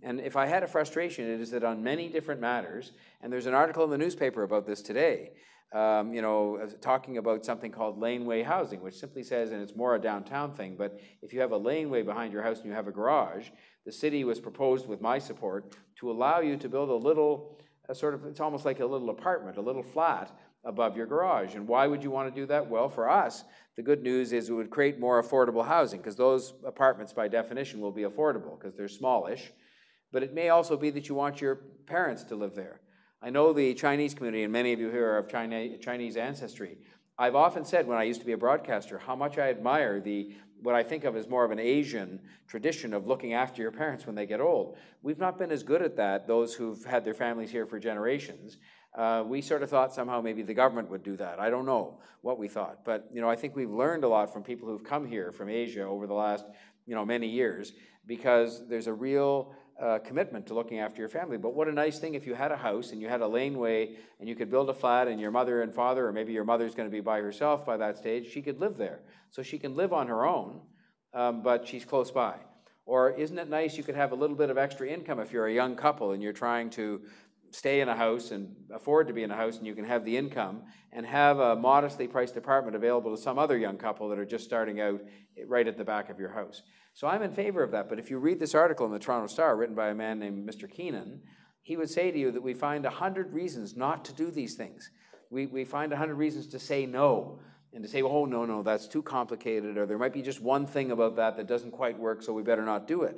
And if I had a frustration, it is that on many different matters, and there's an article in the newspaper about this today, you know, talking about something called laneway housing, which simply says, and it's more a downtown thing, but if you have a laneway behind your house and you have a garage, the city was proposed with my support to allow you to build a little, it's almost like a little apartment, a little flat above your garage. And why would you want to do that? Well, for us, the good news is it would create more affordable housing, because those apartments by definition will be affordable because they're smallish. But it may also be that you want your parents to live there. I know the Chinese community, and many of you here are of Chinese ancestry. I've often said, when I used to be a broadcaster, how much I admire what I think of as more of an Asian tradition of looking after your parents when they get old. We've not been as good at that, those who've had their families here for generations. We sort of thought somehow maybe the government would do that. I don't know what we thought. But you know, I think we've learned a lot from people who've come here from Asia over the last many years, because there's a real commitment to looking after your family. But what a nice thing if you had a house and you had a laneway and you could build a flat, and your mother and father, or maybe your mother's going to be by herself by that stage, she could live there. So she can live on her own, but she's close by. Or isn't it nice you could have a little bit of extra income if you're a young couple and you're trying to stay in a house and afford to be in a house, and you can have the income and have a modestly priced apartment available to some other young couple that are just starting out right at the back of your house. So I'm in favor of that. But if you read this article in the Toronto Star written by a man named Mr. Keenan, he would say to you that we find 100 reasons not to do these things. We find 100 reasons to say no, and to say, oh, no, that's too complicated, or there might be just one thing about that that doesn't quite work, so we better not do it.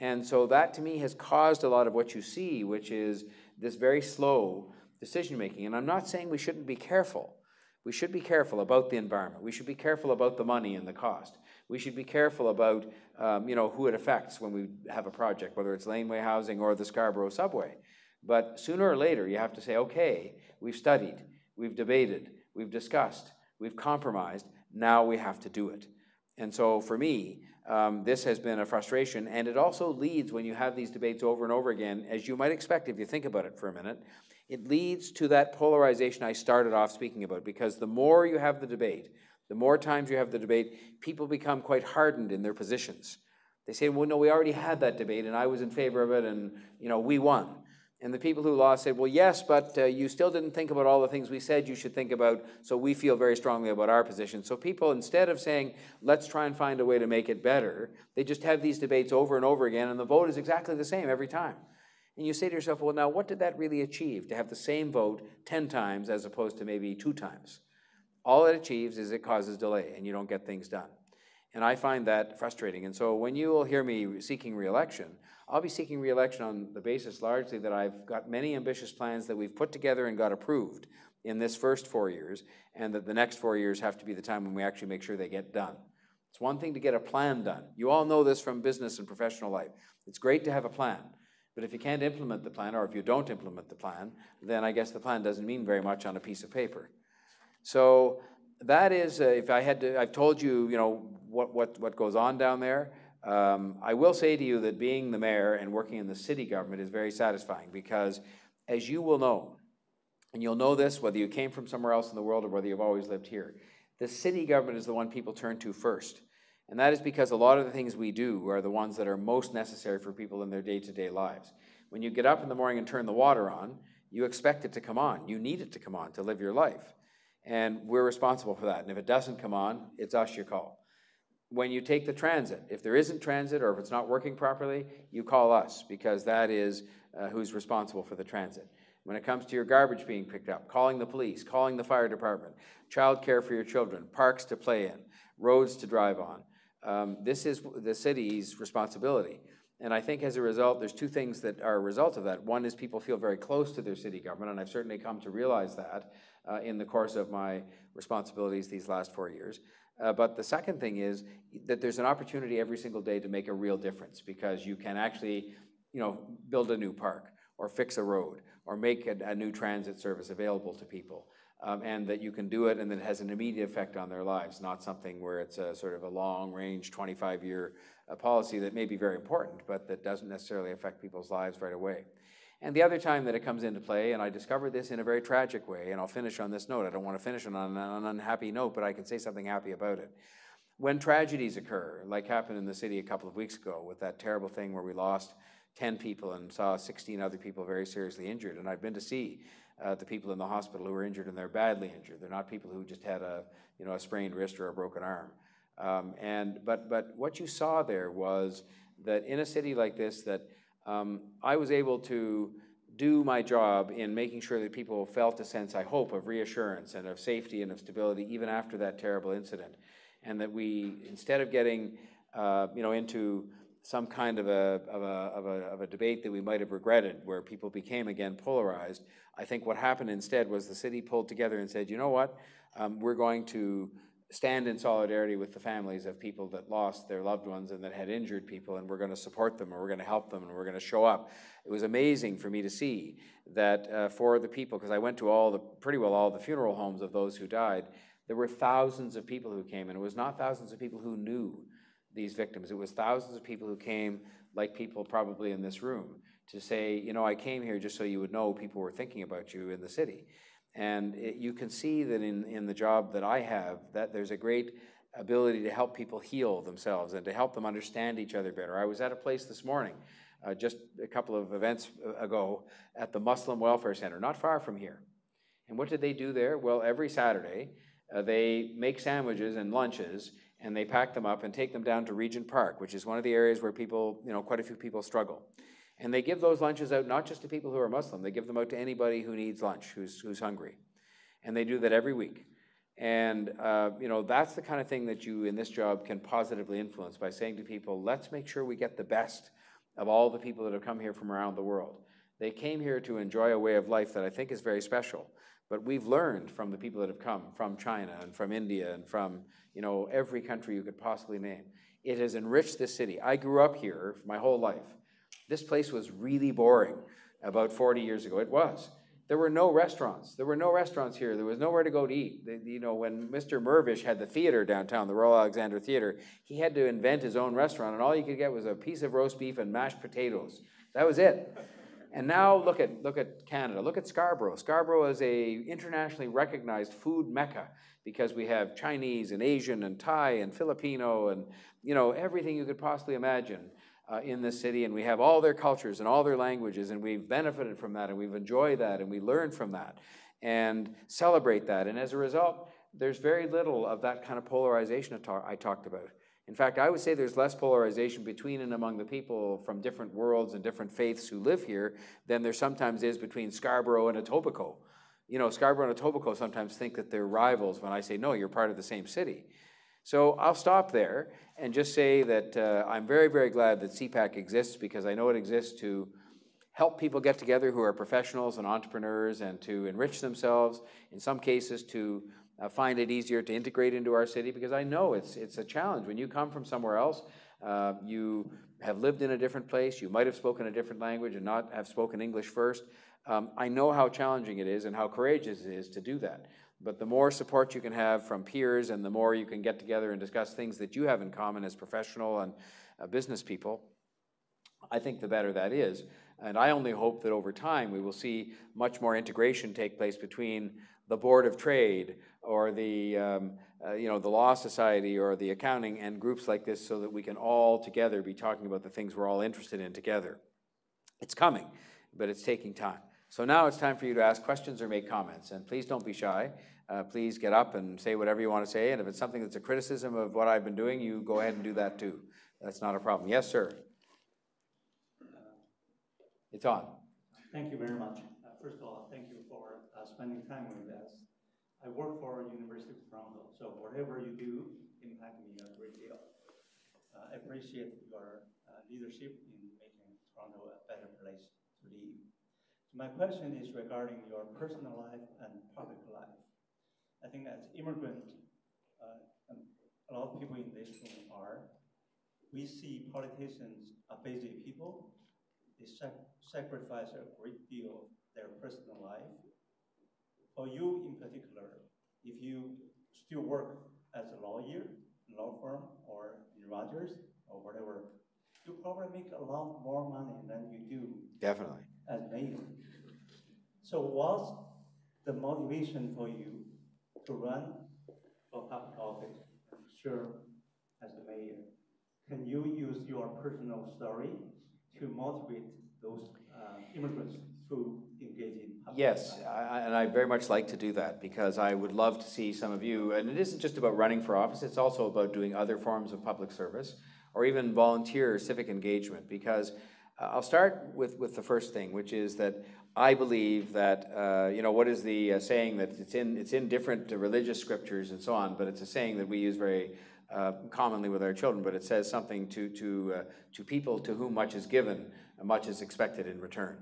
And so that to me has caused a lot of what you see, which is this very slow decision making. And I'm not saying we shouldn't be careful. We should be careful about the environment. We should be careful about the money and the cost. We should be careful about who it affects when we have a project, whether it's laneway housing or the Scarborough subway. But sooner or later, you have to say, okay, we've studied, we've debated, we've discussed, we've compromised, now we have to do it. And so for me, this has been a frustration, and it also leads, when you have these debates over and over again, as you might expect if you think about it for a minute, it leads to that polarization I started off speaking about, because the more you have the debate, the more times you have the debate, people become quite hardened in their positions. They say, well, no, we already had that debate, and I was in favor of it, and we won. And the people who lost said, well, yes, but you still didn't think about all the things we said you should think about, so we feel very strongly about our position. So people, instead of saying, let's try and find a way to make it better, they just have these debates over and over again, and the vote is exactly the same every time. And you say to yourself, well, now, what did that really achieve, to have the same vote 10 times as opposed to maybe 2 times? All it achieves is it causes delay, and you don't get things done. And I find that frustrating. And so when you will hear me seeking re-election, I'll be seeking re-election on the basis largely that I've got many ambitious plans that we've put together and got approved in this first 4 years, and that the next 4 years have to be the time when we actually make sure they get done. It's one thing to get a plan done. You all know this from business and professional life. It's great to have a plan. But if you can't implement the plan, or if you don't implement the plan, then I guess the plan doesn't mean very much on a piece of paper. So that is, if I had to, I've told you, what goes on down there. I will say to you that being the mayor and working in the city government is very satisfying, because as you will know, and you'll know this whether you came from somewhere else in the world or whether you've always lived here, the city government is the one people turn to first. And that is because a lot of the things we do are the ones that are most necessary for people in their day-to-day lives. When you get up in the morning and turn the water on, you expect it to come on. You need it to come on to live your life. And we're responsible for that. And if it doesn't come on, it's us you call. When you take the transit, if there isn't transit or if it's not working properly, you call us, because that is who's responsible for the transit. When it comes to your garbage being picked up, calling the police, calling the fire department, childcare for your children, parks to play in, roads to drive on. This is the city's responsibility. And I think as a result, there's 2 things that are a result of that. One is people feel very close to their city government, and I've certainly come to realize that in the course of my responsibilities these last 4 years. But the second thing is that there's an opportunity every single day to make a real difference, because you can actually, build a new park or fix a road or make a new transit service available to people. And that you can do it and that it has an immediate effect on their lives, not something where it's a sort of a long-range 25-year policy that may be very important, but that doesn't necessarily affect people's lives right away. And the other time that it comes into play, and I discovered this in a very tragic way, and I'll finish on this note. I don't want to finish on an unhappy note, but I can say something happy about it. When tragedies occur, like happened in the city a couple of weeks ago with that terrible thing where we lost 10 people and saw 16 other people very seriously injured, and I've been to see the people in the hospital who were injured, and they're badly injured. They're not people who just had a sprained wrist or a broken arm. But what you saw there was that in a city like this, that I was able to do my job in making sure that people felt a sense, I hope, of reassurance and of safety and of stability even after that terrible incident, and that we, instead of getting into some kind of a debate that we might have regretted, where people became again polarized, I think what happened instead was the city pulled together and said, you know what, we're going to stand in solidarity with the families of people that lost their loved ones and that had injured people, and we're going to support them, and we're going to help them, and we're going to show up. It was amazing for me to see that for the people, because I went to pretty well all the funeral homes of those who died, there were thousands of people who came, and it was not thousands of people who knew these victims. It was thousands of people who came, like people probably in this room, to say, I came here just so you would know people were thinking about you in the city. And you can see that in the job that I have, that there's a great ability to help people heal themselves and to help them understand each other better. I was at a place this morning, just a couple of events ago, at the Muslim Welfare Center, not far from here. And what did they do there? Well, every Saturday, they make sandwiches and lunches, and they pack them up and take them down to Regent Park, which is one of the areas where people, quite a few people struggle. And they give those lunches out not just to people who are Muslim, they give them out to anybody who needs lunch, who's hungry. And they do that every week. And, that's the kind of thing that you, in this job, can positively influence by saying to people, let's make sure we get the best of all the people that have come here from around the world. They came here to enjoy a way of life that I think is very special. But we've learned from the people that have come from China and from India and from, you know, every country you could possibly name. It has enriched this city. I grew up here my whole life. This place was really boring about 40 years ago. It was. There were no restaurants. There were no restaurants here. There was nowhere to go to eat. You know, when Mr. Mirvish had the theater downtown, the Royal Alexander Theater, he had to invent his own restaurant, and all you could get was a piece of roast beef and mashed potatoes. That was it. And now look at Canada. Look at Scarborough. Scarborough is a internationally recognized food mecca because we have Chinese and Asian and Thai and Filipino and, you know, everything you could possibly imagine in this city, and we have all their cultures and all their languages, and we've benefited from that, and we've enjoyed that, and we learn from that, and celebrate that. And as a result, there's very little of that kind of polarization I talked about. In fact, I would say there's less polarization between and among the people from different worlds and different faiths who live here than there sometimes is between Scarborough and Etobicoke. You know, Scarborough and Etobicoke sometimes think that they're rivals when I say, no, you're part of the same city. So I'll stop there and just say that I'm very, very glad that CPAC exists, because I know it exists to help people get together who are professionals and entrepreneurs and to enrich themselves, in some cases to find it easier to integrate into our city, because I know it's a challenge. When you come from somewhere else, you have lived in a different place, you might have spoken a different language and not have spoken English first. I know how challenging it is and how courageous it is to do that. But the more support you can have from peers and the more you can get together and discuss things that you have in common as professional and business people, I think the better that is. And I only hope that over time we will see much more integration take place between the Board of Trade or the the Law Society or the accounting and groups like this, so that we can all together be talking about the things we're all interested in together. It's coming, but it's taking time. So now it's time for you to ask questions or make comments, and please don't be shy. Please get up and say whatever you want to say, and if it's something that's a criticism of what I've been doing, you go ahead and do that too. That's not a problem. Yes, sir. It's on. Thank you very much. First of all, thank you for spending time with us. I work for University of Toronto, so whatever you do impacts me a great deal. I appreciate your leadership in making Toronto a better place to live. So my question is regarding your personal life and public life. I think as immigrant, and a lot of people in this room are, we see politicians are busy people. They sacrifice a great deal of their personal life. For you in particular, if you still work as a lawyer, law firm, or in Rogers, or whatever, you probably make a lot more money than you do Definitely. as mayor. So what's the motivation for you to run for public office and serve as the mayor? Can you use your personal story to motivate those immigrants to engage in public Yes, life? and I very much like to do that, because I would love to see some of you, and it isn't just about running for office, it's also about doing other forms of public service or even volunteer civic engagement, because I'll start with the first thing, which is that I believe that, what is the saying that it's in different religious scriptures and so on, but it's a saying that we use very commonly with our children, but it says something to people to whom much is given, and much is expected in return.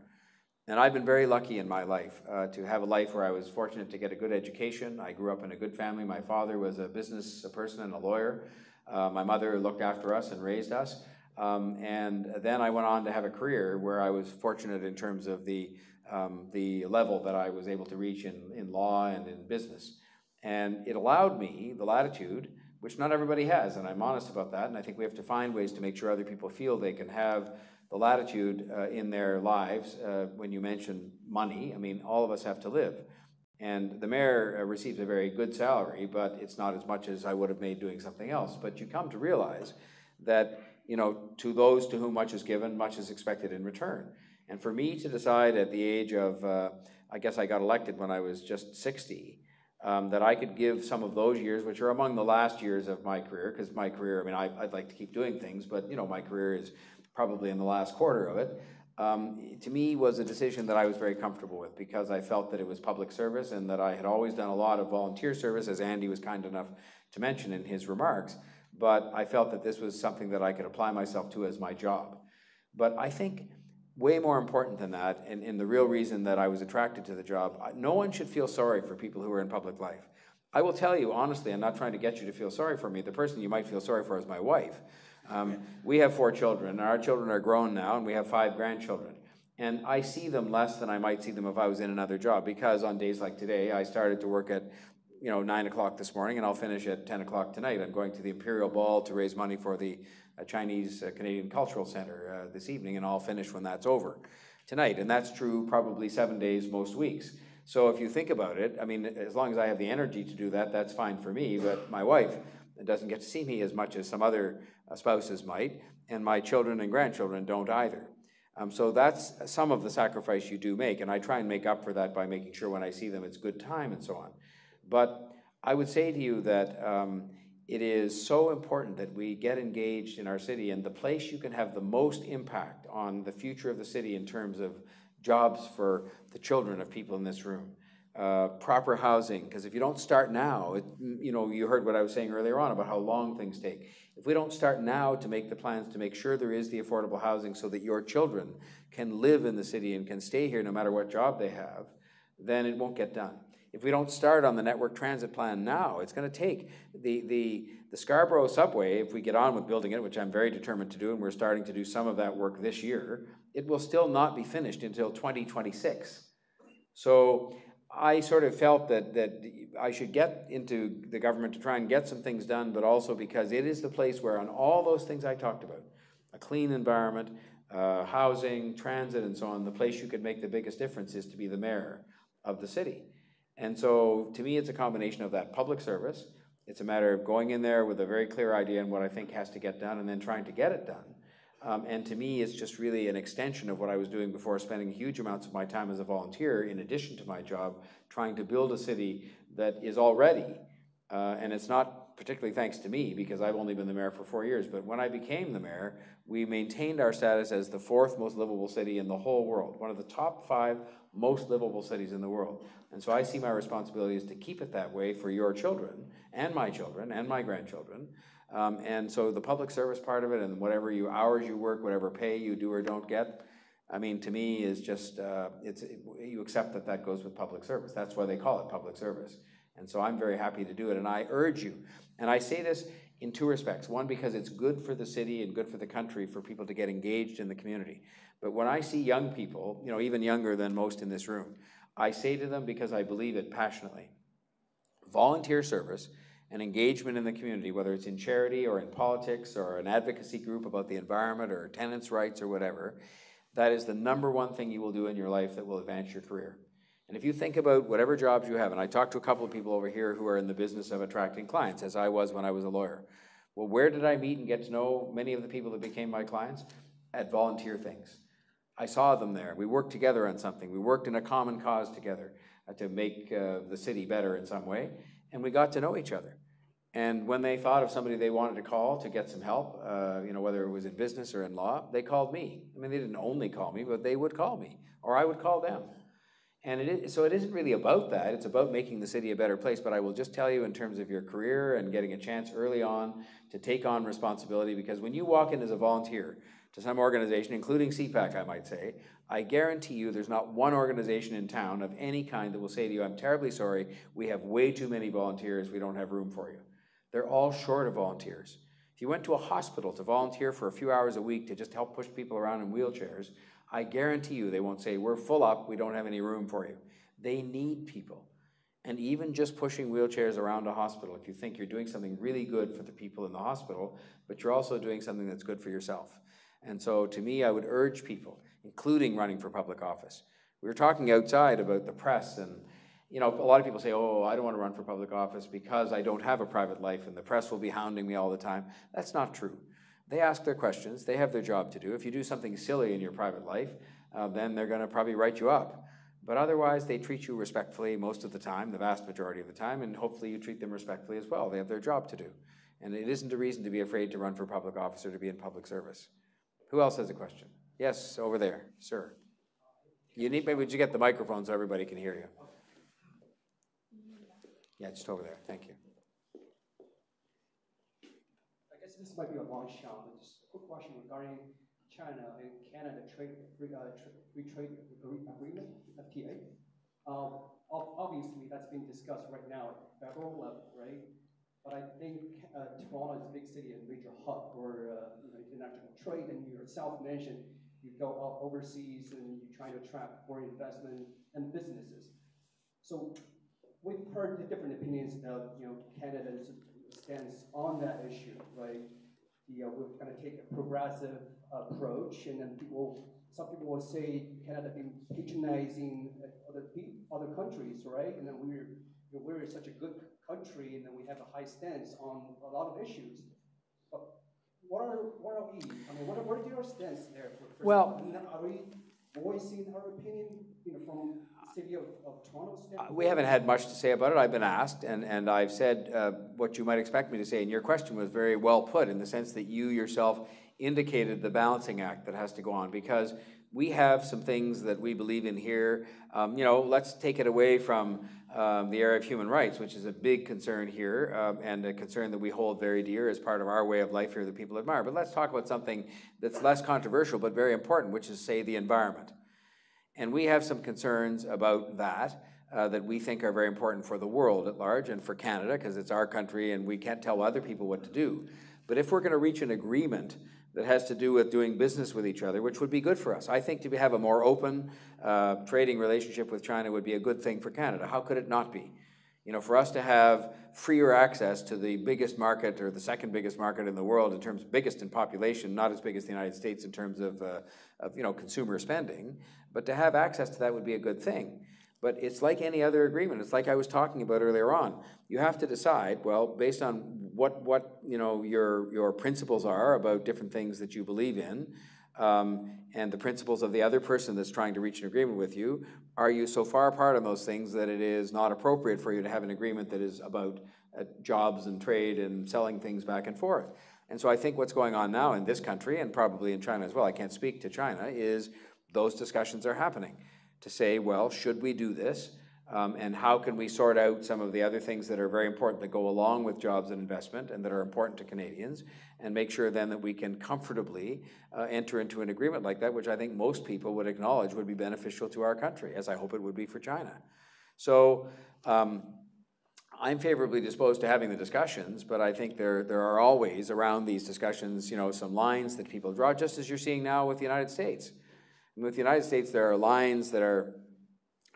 And I've been very lucky in my life to have a life where I was fortunate to get a good education. I grew up in a good family. My father was a business person and a lawyer. My mother looked after us and raised us. And then I went on to have a career where I was fortunate in terms of the level that I was able to reach in law and in business. And it allowed me the latitude, which not everybody has, and I'm honest about that, and I think we have to find ways to make sure other people feel they can have the latitude in their lives. When you mention money, I mean, all of us have to live. And the mayor receives a very good salary, but it's not as much as I would have made doing something else. But you come to realize that, to those to whom much is given, much is expected in return. And for me to decide at the age of, I guess I got elected when I was just 60, that I could give some of those years, which are among the last years of my career, because my career, I mean, I'd like to keep doing things, but, my career is probably in the last quarter of it, to me was a decision that I was very comfortable with, because I felt that it was public service and that I had always done a lot of volunteer service, as Andy was kind enough to mention in his remarks, but I felt that this was something that I could apply myself to as my job. But I think way more important than that, and the real reason that I was attracted to the job, no one should feel sorry for people who are in public life. I will tell you honestly, I'm not trying to get you to feel sorry for me. The person you might feel sorry for is my wife. We have 4 children, and our children are grown now, and we have 5 grandchildren. And I see them less than I might see them if I was in another job, because on days like today, I started to work at 9 o'clock this morning, and I'll finish at 10 o'clock tonight. I'm going to the Imperial Ball to raise money for the Chinese Canadian Cultural Center this evening, and I'll finish when that's over tonight. And that's true probably 7 days most weeks. So if you think about it, I mean, as long as I have the energy to do that, that's fine for me. But my wife doesn't get to see me as much as some other spouses might, and my children and grandchildren don't either. So that's some of the sacrifice you do make, and I try and make up for that by making sure when I see them it's good time and so on. But I would say to you that it is so important that we get engaged in our city, and the place you can have the most impact on the future of the city in terms of jobs for the children of people in this room, proper housing, because if you don't start now, you heard what I was saying earlier on about how long things take. If we don't start now to make the plans to make sure there is the affordable housing so that your children can live in the city and can stay here no matter what job they have, then it won't get done. If we don't start on the network transit plan now, it's going to take the Scarborough subway, if we get on with building it, which I'm very determined to do, and we're starting to do some of that work this year, it will still not be finished until 2026. So I sort of felt that I should get into the government to try and get some things done, but also because it is the place where on all those things I talked about, a clean environment, housing, transit, and so on, the place you could make the biggest difference is to be the mayor of the city. And so to me, it's a combination of that public service. It's a matter of going in there with a very clear idea on what I think has to get done and then trying to get it done. And to me, it's just really an extension of what I was doing before, spending huge amounts of my time as a volunteer, in addition to my job, trying to build a city that is already, and it's not particularly thanks to me, because I've only been the mayor for 4 years, but when I became the mayor, we maintained our status as the 4th most livable city in the whole world, one of the top 5 most livable cities in the world. And so I see my responsibility is to keep it that way for your children and my grandchildren. And so the public service part of it, and whatever hours you work, whatever pay you do or don't get, I mean, to me is just, you accept that goes with public service. That's why they call it public service. And so I'm very happy to do it. And I urge you, and I say this in 2 respects. One, because it's good for the city and good for the country for people to get engaged in the community. But when I see young people, even younger than most in this room, I say to them, because I believe it passionately, volunteer service and engagement in the community, whether it's in charity or in politics or an advocacy group about the environment or tenants' rights or whatever, that is the #1 thing you will do in your life that will advance your career. And if you think about whatever jobs you have, and I talked to a couple of people over here who are in the business of attracting clients, as I was when I was a lawyer. Well, where did I meet and get to know many of the people that became my clients? At volunteer things. I saw them there. We worked together on something. We worked in a common cause together to make the city better in some way, and we got to know each other. And when they thought of somebody they wanted to call to get some help, whether it was in business or in law, they called me. I mean, they didn't only call me, but they would call me, or I would call them. And so it isn't really about that. It's about making the city a better place. But I will just tell you, in terms of your career and getting a chance early on to take on responsibility, because when you walk in as a volunteer to some organization, including CPAC, I might say, I guarantee you there's not one organization in town of any kind that will say to you, I'm terribly sorry, we have way too many volunteers, we don't have room for you. They're all short of volunteers. If you went to a hospital to volunteer for a few hours a week to just help push people around in wheelchairs, I guarantee you they won't say, we're full up, we don't have any room for you. They need people. And even just pushing wheelchairs around a hospital, if you think you're doing something really good for the people in the hospital, but you're also doing something that's good for yourself. And so to me, I would urge people, including running for public office. We were talking outside about the press, and a lot of people say, oh, I don't want to run for public office because I don't have a private life and the press will be hounding me all the time. That's not true. They ask their questions, they have their job to do. If you do something silly in your private life, then they're going to probably write you up. But otherwise, they treat you respectfully most of the time, the vast majority of the time, and hopefully you treat them respectfully as well. They have their job to do. And it isn't a reason to be afraid to run for public office or to be in public service. Who else has a question? Yes, over there, sir. Maybe would you get the microphone so everybody can hear you? Yeah, just over there. Thank you. I guess this might be a long shot, but just a quick question regarding China and Canada free trade agreement, FTA. Obviously, that's being discussed right now at federal level, right? But I think Toronto is a big city and major hub for international trade, and you yourself mentioned you go out overseas and you try to attract foreign investment and businesses. So we've heard the different opinions about Canada's stance on that issue, right? We're going to take a progressive approach, and then some people will say Canada been patronizing other countries, right? And then we're such a good country, and then we have a high stance on a lot of issues. But what are we? I mean, what is your stance there? Well, are we voicing our opinion, from the city of Toronto standpoint? We haven't had much to say about it. I've been asked, and I've said what you might expect me to say, and your question was very well put in the sense that you yourself indicated the balancing act that has to go on, because we have some things that we believe in here. Let's take it away from the area of human rights, which is a big concern here, and a concern that we hold very dear as part of our way of life here that people admire. But let's talk about something that's less controversial but very important, which is, say, the environment. And we have some concerns about that that we think are very important for the world at large and for Canada, because it's our country and we can't tell other people what to do. But if we're going to reach an agreement that has to do with doing business with each other, which would be good for us. I think to have a more open trading relationship with China would be a good thing for Canada. How could it not be? For us to have freer access to the biggest market, or the second biggest market in the world in terms of biggest in population, not as big as the United States in terms of consumer spending, but to have access to that would be a good thing. But it's like any other agreement. It's like I was talking about earlier on. You have to decide, well, based on what your principles are about different things that you believe in, and the principles of the other person that's trying to reach an agreement with you, are you so far apart on those things that it is not appropriate for you to have an agreement that is about jobs and trade and selling things back and forth? And so I think what's going on now in this country, and probably in China as well, I can't speak to China, is those discussions are happening to say, well, should we do this? And how can we sort out some of the other things that are very important that go along with jobs and investment and that are important to Canadians, and make sure then that we can comfortably enter into an agreement like that, which I think most people would acknowledge would be beneficial to our country, as I hope it would be for China. So I'm favorably disposed to having the discussions, but I think there are always around these discussions, some lines that people draw, just as you're seeing now with the United States. And with the United States, there are lines that are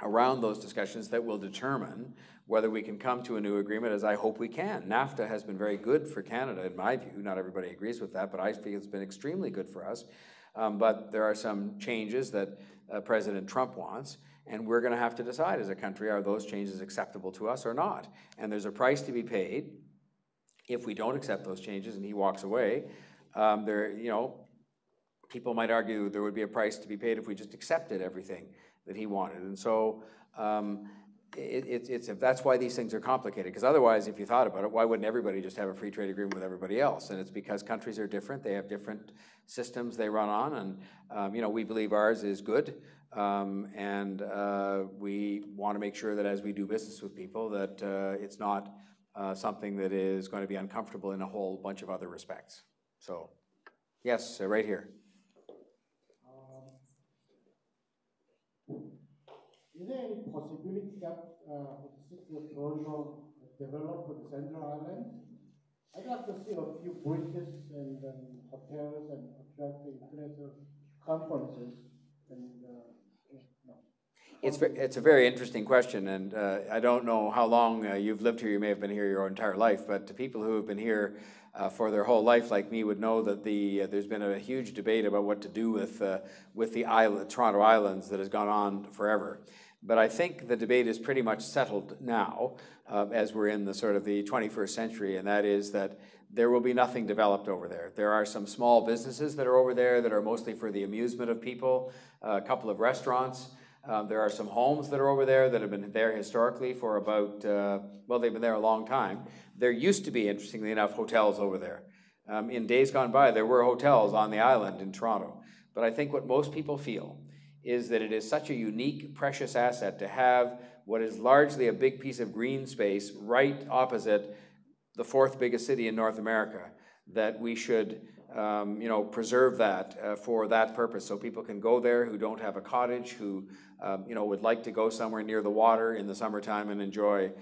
around those discussions that will determine whether we can come to a new agreement, as I hope we can. NAFTA has been very good for Canada, in my view. Not everybody agrees with that, but I think it's been extremely good for us. But there are some changes that President Trump wants, and we're going to have to decide as a country, are those changes acceptable to us or not? And there's a price to be paid if we don't accept those changes and he walks away. People might argue there would be a price to be paid if we just accepted everything that he wanted. And so that's why these things are complicated, because otherwise, if you thought about it, why wouldn't everybody just have a free trade agreement with everybody else? And it's because countries are different. They have different systems they run on, and we believe ours is good, and we want to make sure that as we do business with people that it's not something that is going to be uncomfortable in a whole bunch of other respects. So, yes, right here. Is there any possibility that the closure develop with the Central Islands? I'd like to see a few bridges and hotels and attract the international conferences. And It's a very interesting question, and I don't know how long you've lived here. You may have been here your entire life, but to people who have been here for their whole life, like me, would know that there's been a huge debate about what to do with the Toronto Islands that has gone on forever. But I think the debate is pretty much settled now, as we're in the sort of the 21st century, and that is that there will be nothing developed over there. There are some small businesses that are over there that are mostly for the amusement of people, a couple of restaurants. There are some homes that are over there that have been there historically for about, they've been there a long time. There used to be, interestingly enough, hotels over there. In days gone by, there were hotels on the island in Toronto. But I think what most people feel is that it is such a unique, precious asset to have what is largely a big piece of green space right opposite the fourth biggest city in North America, that we should preserve that for that purpose, so people can go there who don't have a cottage, who would like to go somewhere near the water in the summertime and enjoy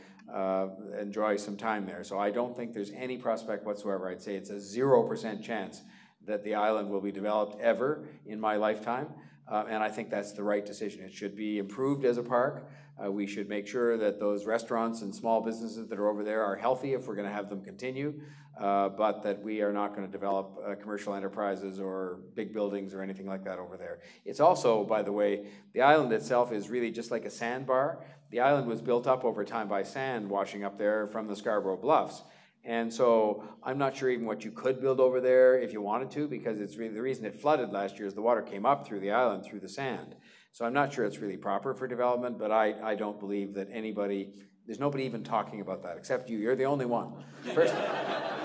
some time there. So I don't think there's any prospect whatsoever. I'd say it's a 0% chance that the island will be developed ever in my lifetime, and I think that's the right decision. It should be improved as a park. We should make sure that those restaurants and small businesses that are over there are healthy if we're going to have them continue, but that we are not going to develop commercial enterprises or big buildings or anything like that over there. It's also, by the way, the island itself is really just like a sandbar. The island was built up over time by sand washing up there from the Scarborough Bluffs. And so I'm not sure even what you could build over there if you wanted to, because it's really, the reason it flooded last year is the water came up through the island, through the sand. So I'm not sure it's really proper for development, but I don't believe that there's nobody even talking about that except you. You're the only one. First,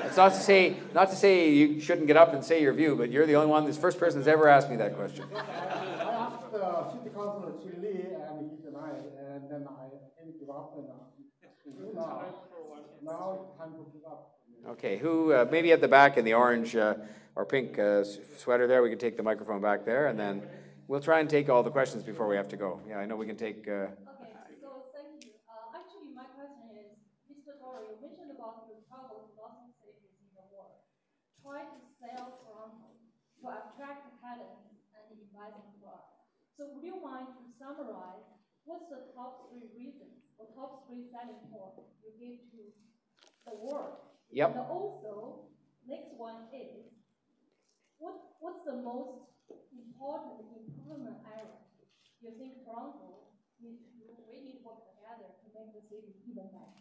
it's not to say you shouldn't get up and say your view, but you're the only one. This first person who's ever asked me that question. I asked the city councilor Qin Li, and he denied, and then I didn't give up, and now it's time to give up. Okay, who, maybe at the back in the orange or pink sweater there, we can take the microphone back there, and then we'll try and take all the questions before we have to go. Yeah, I know we can take... Okay, so thank you. Actually, my question is, Mr. Tory, you mentioned about your travel to lots of cities in the world. Try to sell Toronto to attract talent and invite them to us. So would you mind to summarize what's the top 3 reasons or top 3 selling points you give to the world? Yep. And also, next one is, what's the most important improvement area you think Toronto we need to work together to make the city even better?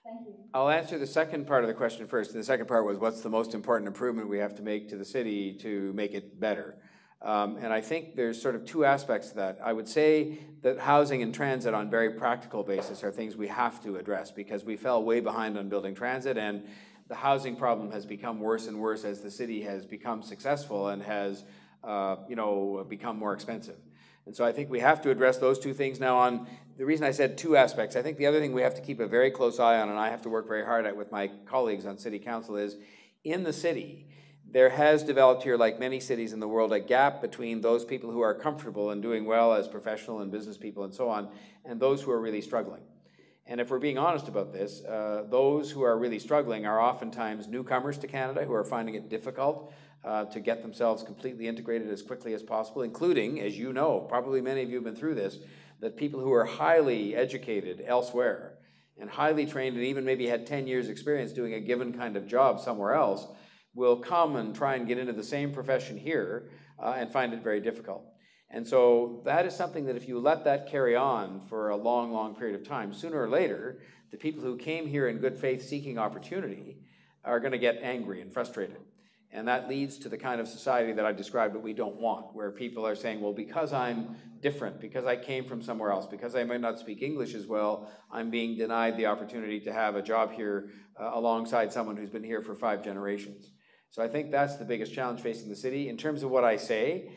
Thank you. I'll answer the second part of the question first. And the second part was, what's the most important improvement we have to make to the city to make it better? And I think there's sort of 2 aspects to that. I would say that housing and transit on very practical basis are things we have to address, because we fell way behind on building transit, and the housing problem has become worse and worse as the city has become successful and has become more expensive. And so I think we have to address those 2 things. Now, on the reason I said 2 aspects, I think the other thing we have to keep a very close eye on, and I have to work very hard at with my colleagues on city council, is in the city, there has developed here, like many cities in the world, a gap between those people who are comfortable and doing well as professional and business people and so on, and those who are really struggling. And if we're being honest about this, those who are really struggling are oftentimes newcomers to Canada who are finding it difficult to get themselves completely integrated as quickly as possible, including, as you know, probably many of you have been through this, that people who are highly educated elsewhere and highly trained and even maybe had 10 years experience doing a given kind of job somewhere else will come and try and get into the same profession here and find it very difficult. And so that is something that if you let that carry on for a long, long period of time, sooner or later, the people who came here in good faith seeking opportunity are going to get angry and frustrated. And that leads to the kind of society that I described that we don't want, where people are saying, well, because I'm different, because I came from somewhere else, because I might not speak English as well, I'm being denied the opportunity to have a job here alongside someone who's been here for 5 generations. So I think that's the biggest challenge facing the city. In terms of what I say,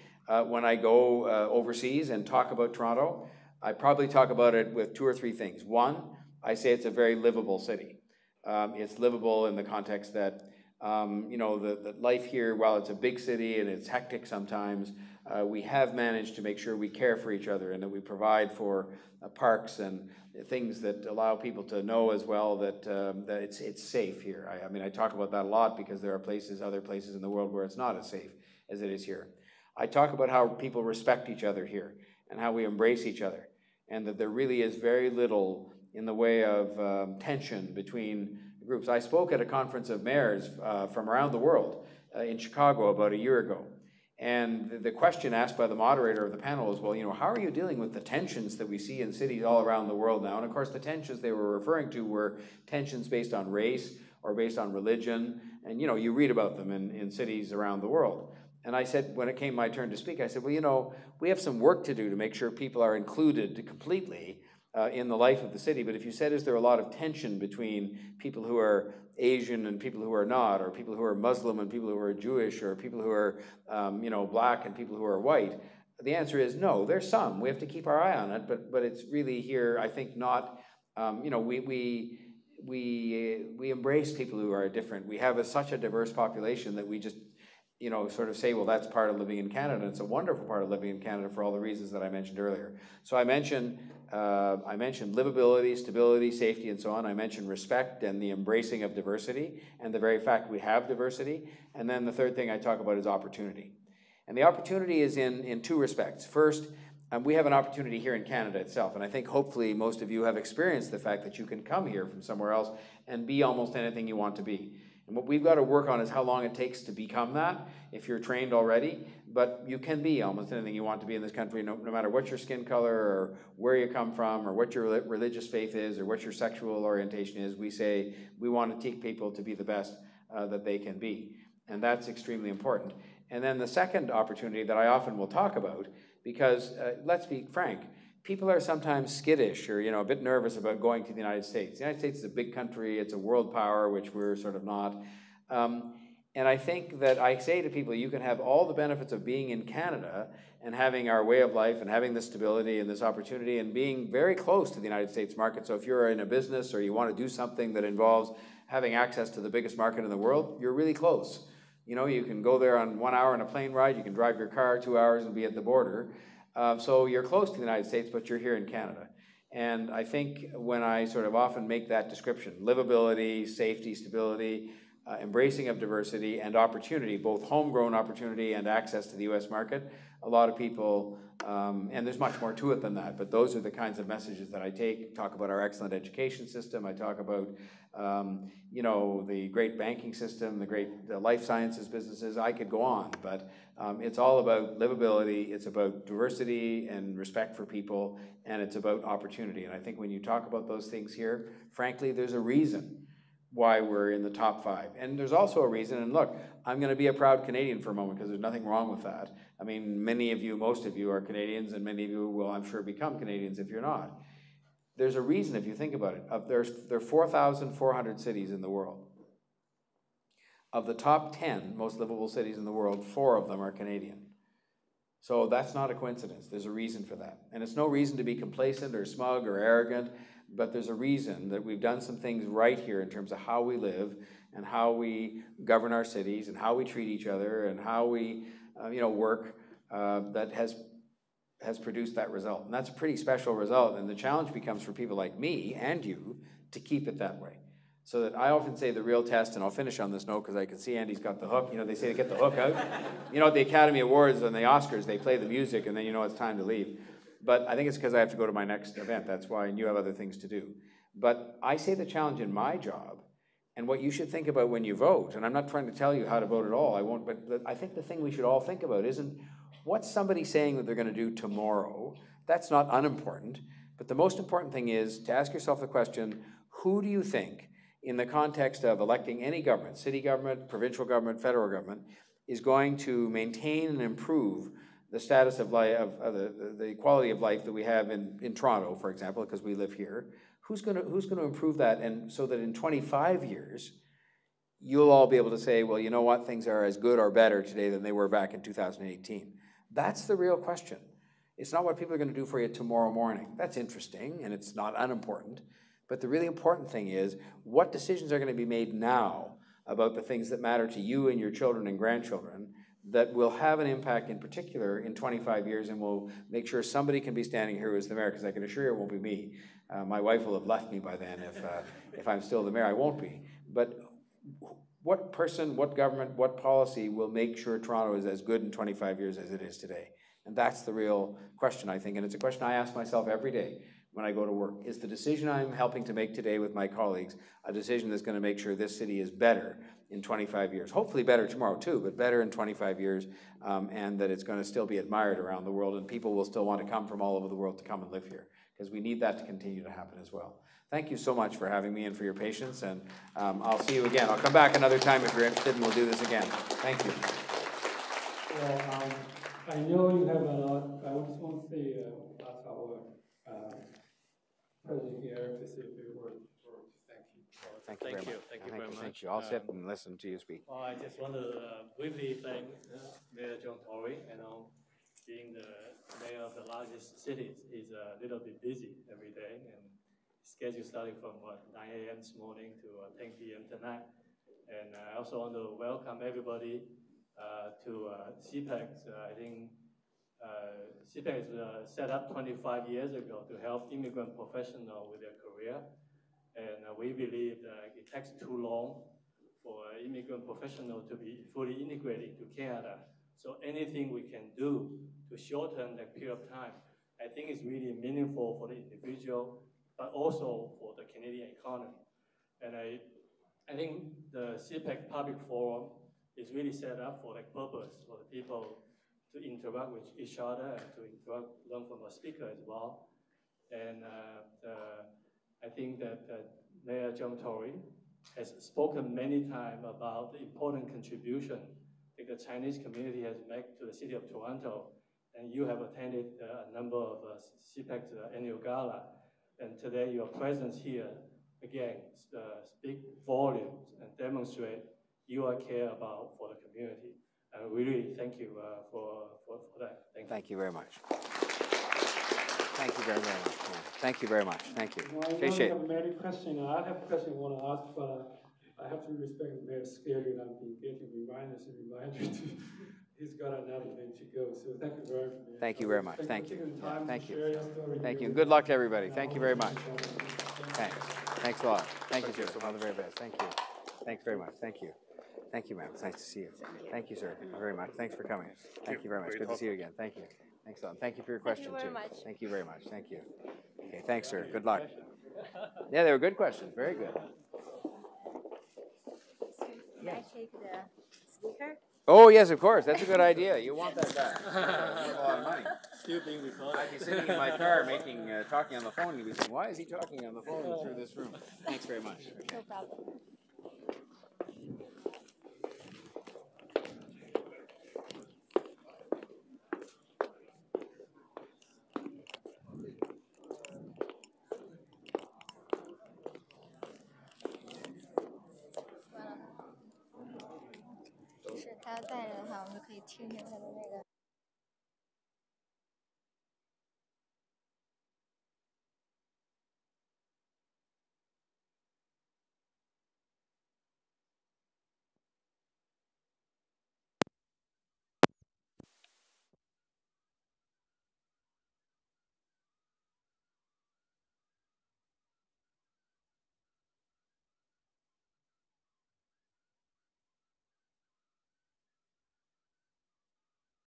when I go overseas and talk about Toronto, I probably talk about it with 2 or 3 things. One, I say it's a very livable city. It's livable in the context that, the life here, while it's a big city and it's hectic sometimes, we have managed to make sure we care for each other and that we provide for parks and things that allow people to know as well that it's safe here. I mean, I talk about that a lot because there are other places in the world where it's not as safe as it is here. I talk about how people respect each other here and how we embrace each other, and that there really is very little in the way of tension between groups. I spoke at a conference of mayors from around the world in Chicago about a year ago. And the question asked by the moderator of the panel was, well, how are you dealing with the tensions that we see in cities all around the world now? And of course, the tensions they were referring to were tensions based on race or based on religion. And, you read about them in cities around the world. And I said, when it came my turn to speak, I said, well, we have some work to do to make sure people are included completely in the life of the city. But if you said, is there a lot of tension between people who are Asian and people who are not, or people who are Muslim and people who are Jewish, or people who are, black and people who are white? The answer is no, there's some. We have to keep our eye on it, but it's really here, I think, not, we we embrace people who are different. We have such a diverse population that we just, you know, sort of say, well, that's part of living in Canada. It's a wonderful part of living in Canada for all the reasons that I mentioned earlier. So I mentioned livability, stability, safety, and so on. I mentioned respect and the embracing of diversity and the very fact we have diversity. And then the third thing I talk about is opportunity. And the opportunity is in two respects. First, we have an opportunity here in Canada itself, and I think hopefully most of you have experienced the fact that you can come here from somewhere else and be almost anything you want to be. And what we've got to work on is how long it takes to become that, if you're trained already, but you can be almost anything you want to be in this country, no matter what your skin color or where you come from or what your religious faith is or what your sexual orientation is. We say we want to teach people to be the best that they can be, and that's extremely important. And then the second opportunity that I often will talk about, because let's be frank, people are sometimes skittish or, you know, a bit nervous about going to the United States. The United States is a big country, it's a world power, which we're sort of not. And I think that I say to people, you can have all the benefits of being in Canada and having our way of life and having this stability and this opportunity and being very close to the United States market. So if you're in a business or you want to do something that involves having access to the biggest market in the world, you're really close. You know, you can go there on 1 hour on a plane ride, you can drive your car 2 hours and be at the border. So you're close to the United States, but you're here in Canada. And I think when I sort of often make that description, livability, safety, stability, embracing of diversity and opportunity, both homegrown opportunity and access to the US market, a lot of people, and there's much more to it than that, but those are the kinds of messages that I talk about our excellent education system, I talk about you know, the great banking system, the life sciences businesses, I could go on, but it's all about livability, it's about diversity and respect for people, and it's about opportunity. And I think when you talk about those things here, frankly, there's a reason why we're in the top 5. And there's also a reason, and look, I'm going to be a proud Canadian for a moment because there's nothing wrong with that. I mean, many of you, most of you are Canadians, and many of you will, I'm sure, become Canadians if you're not. There's a reason if you think about it. There are 4,400 cities in the world. Of the top 10 most livable cities in the world, 4 of them are Canadian. So that's not a coincidence. There's a reason for that. And it's no reason to be complacent or smug or arrogant, but there's a reason that we've done some things right here in terms of how we live and how we govern our cities and how we treat each other and how we you know, work that has produced that result. And that's a pretty special result. And the challenge becomes for people like me and you to keep it that way. So that I often say the real test, and I'll finish on this note because I can see Andy's got the hook. You know, they say to get the hook out. You know, at the Academy Awards and the Oscars, they play the music and then you know it's time to leave. But I think it's because I have to go to my next event. That's why, and you have other things to do. But I say the challenge in my job and what you should think about when you vote, and I'm not trying to tell you how to vote at all, I won't, but I think the thing we should all think about isn't what's somebody saying that they're going to do tomorrow. That's not unimportant. But the most important thing is to ask yourself the question, who do you think, in the context of electing any government, city government, provincial government, federal government, is going to maintain and improve the status of life, the quality of life that we have in Toronto, for example, because we live here? Who's going to improve that, and so that in 25 years, you'll all be able to say, well, you know what, things are as good or better today than they were back in 2018. That's the real question. It's not what people are going to do for you tomorrow morning. That's interesting, and it's not unimportant. But the really important thing is, what decisions are going to be made now about the things that matter to you and your children and grandchildren that will have an impact in particular in 25 years and will make sure somebody can be standing here who is the mayor, because I can assure you it won't be me. My wife will have left me by then if I'm still the mayor. I won't be. But what person, what government, what policy will make sure Toronto is as good in 25 years as it is today? And that's the real question, I think, and it's a question I ask myself every day when I go to work. Is the decision I'm helping to make today with my colleagues a decision that's going to make sure this city is better in 25 years? Hopefully better tomorrow too, but better in 25 years, and that it's going to still be admired around the world, and people will still want to come from all over the world to come and live here, because we need that to continue to happen as well. Thank you so much for having me and for your patience, and I'll see you again. I'll come back another time if you're interested, and we'll do this again. Thank you. Well, I know you have a lot. I just want to say, ask our president here to say a few words for thank you. Thank you very much. Thank you very much. Thank you. I'll sit and listen to you speak. Well, I just want to briefly thank Mayor John Tory. Being the mayor of the largest cities, he's a little bit busy every day, and schedule starting from 9 a.m. this morning to 10 p.m. tonight. And I also want to welcome everybody to CPAC. I think CPAC was set up 25 years ago to help immigrant professionals with their career. And we believe that it takes too long for immigrant professionals to be fully integrated into Canada. So anything we can do to shorten that period of time, I think is really meaningful for the individual, but also for the Canadian economy. And I think the CPAC Public Forum is really set up for that purpose, for the people to interact with each other and to learn from the speaker as well. And I think that Mayor John Tory has spoken many times about the important contribution that the Chinese community has made to the city of Toronto. And you have attended a number of CPAC's annual gala. And today your presence here, again, speak volumes and demonstrate your care about for the community. And we really thank you for that. Thank you very much. Thank you very, very much. Thank you very much. Thank you. Appreciate it. I don't have many questions. I have a question I want to ask, but I have to respect the mayor's schedule. I've been getting reminders and reminders. He's got another thing to go. So thank you very much. Thank you very much. Thank you. Thank you. Thank you. Good luck to everybody. Thank you very much. Thanks. Thanks a lot. Thank you, sir. All the very best. Thank you. Thanks very much. Thank you. Thank you, ma'am. It's nice to see you. Thank you, sir. Very much. Thanks for coming. Thank you very much. Good to see you again. Thank you. Thanks a lot. Thank you for your question, too. Thank you very much. Thank you. Okay, thanks, sir. Good luck. Yeah, they were good questions. Very good. Can I take the speaker? Oh, yes, of course. That's a good idea. You want that back. That's a lot of money. Still being recorded. I'd be sitting in my car talking on the phone. You'd be saying, why is he talking on the phone through this room? Thanks very much. Okay. No problem.就是他带着的话，我们就可以听听他的那个。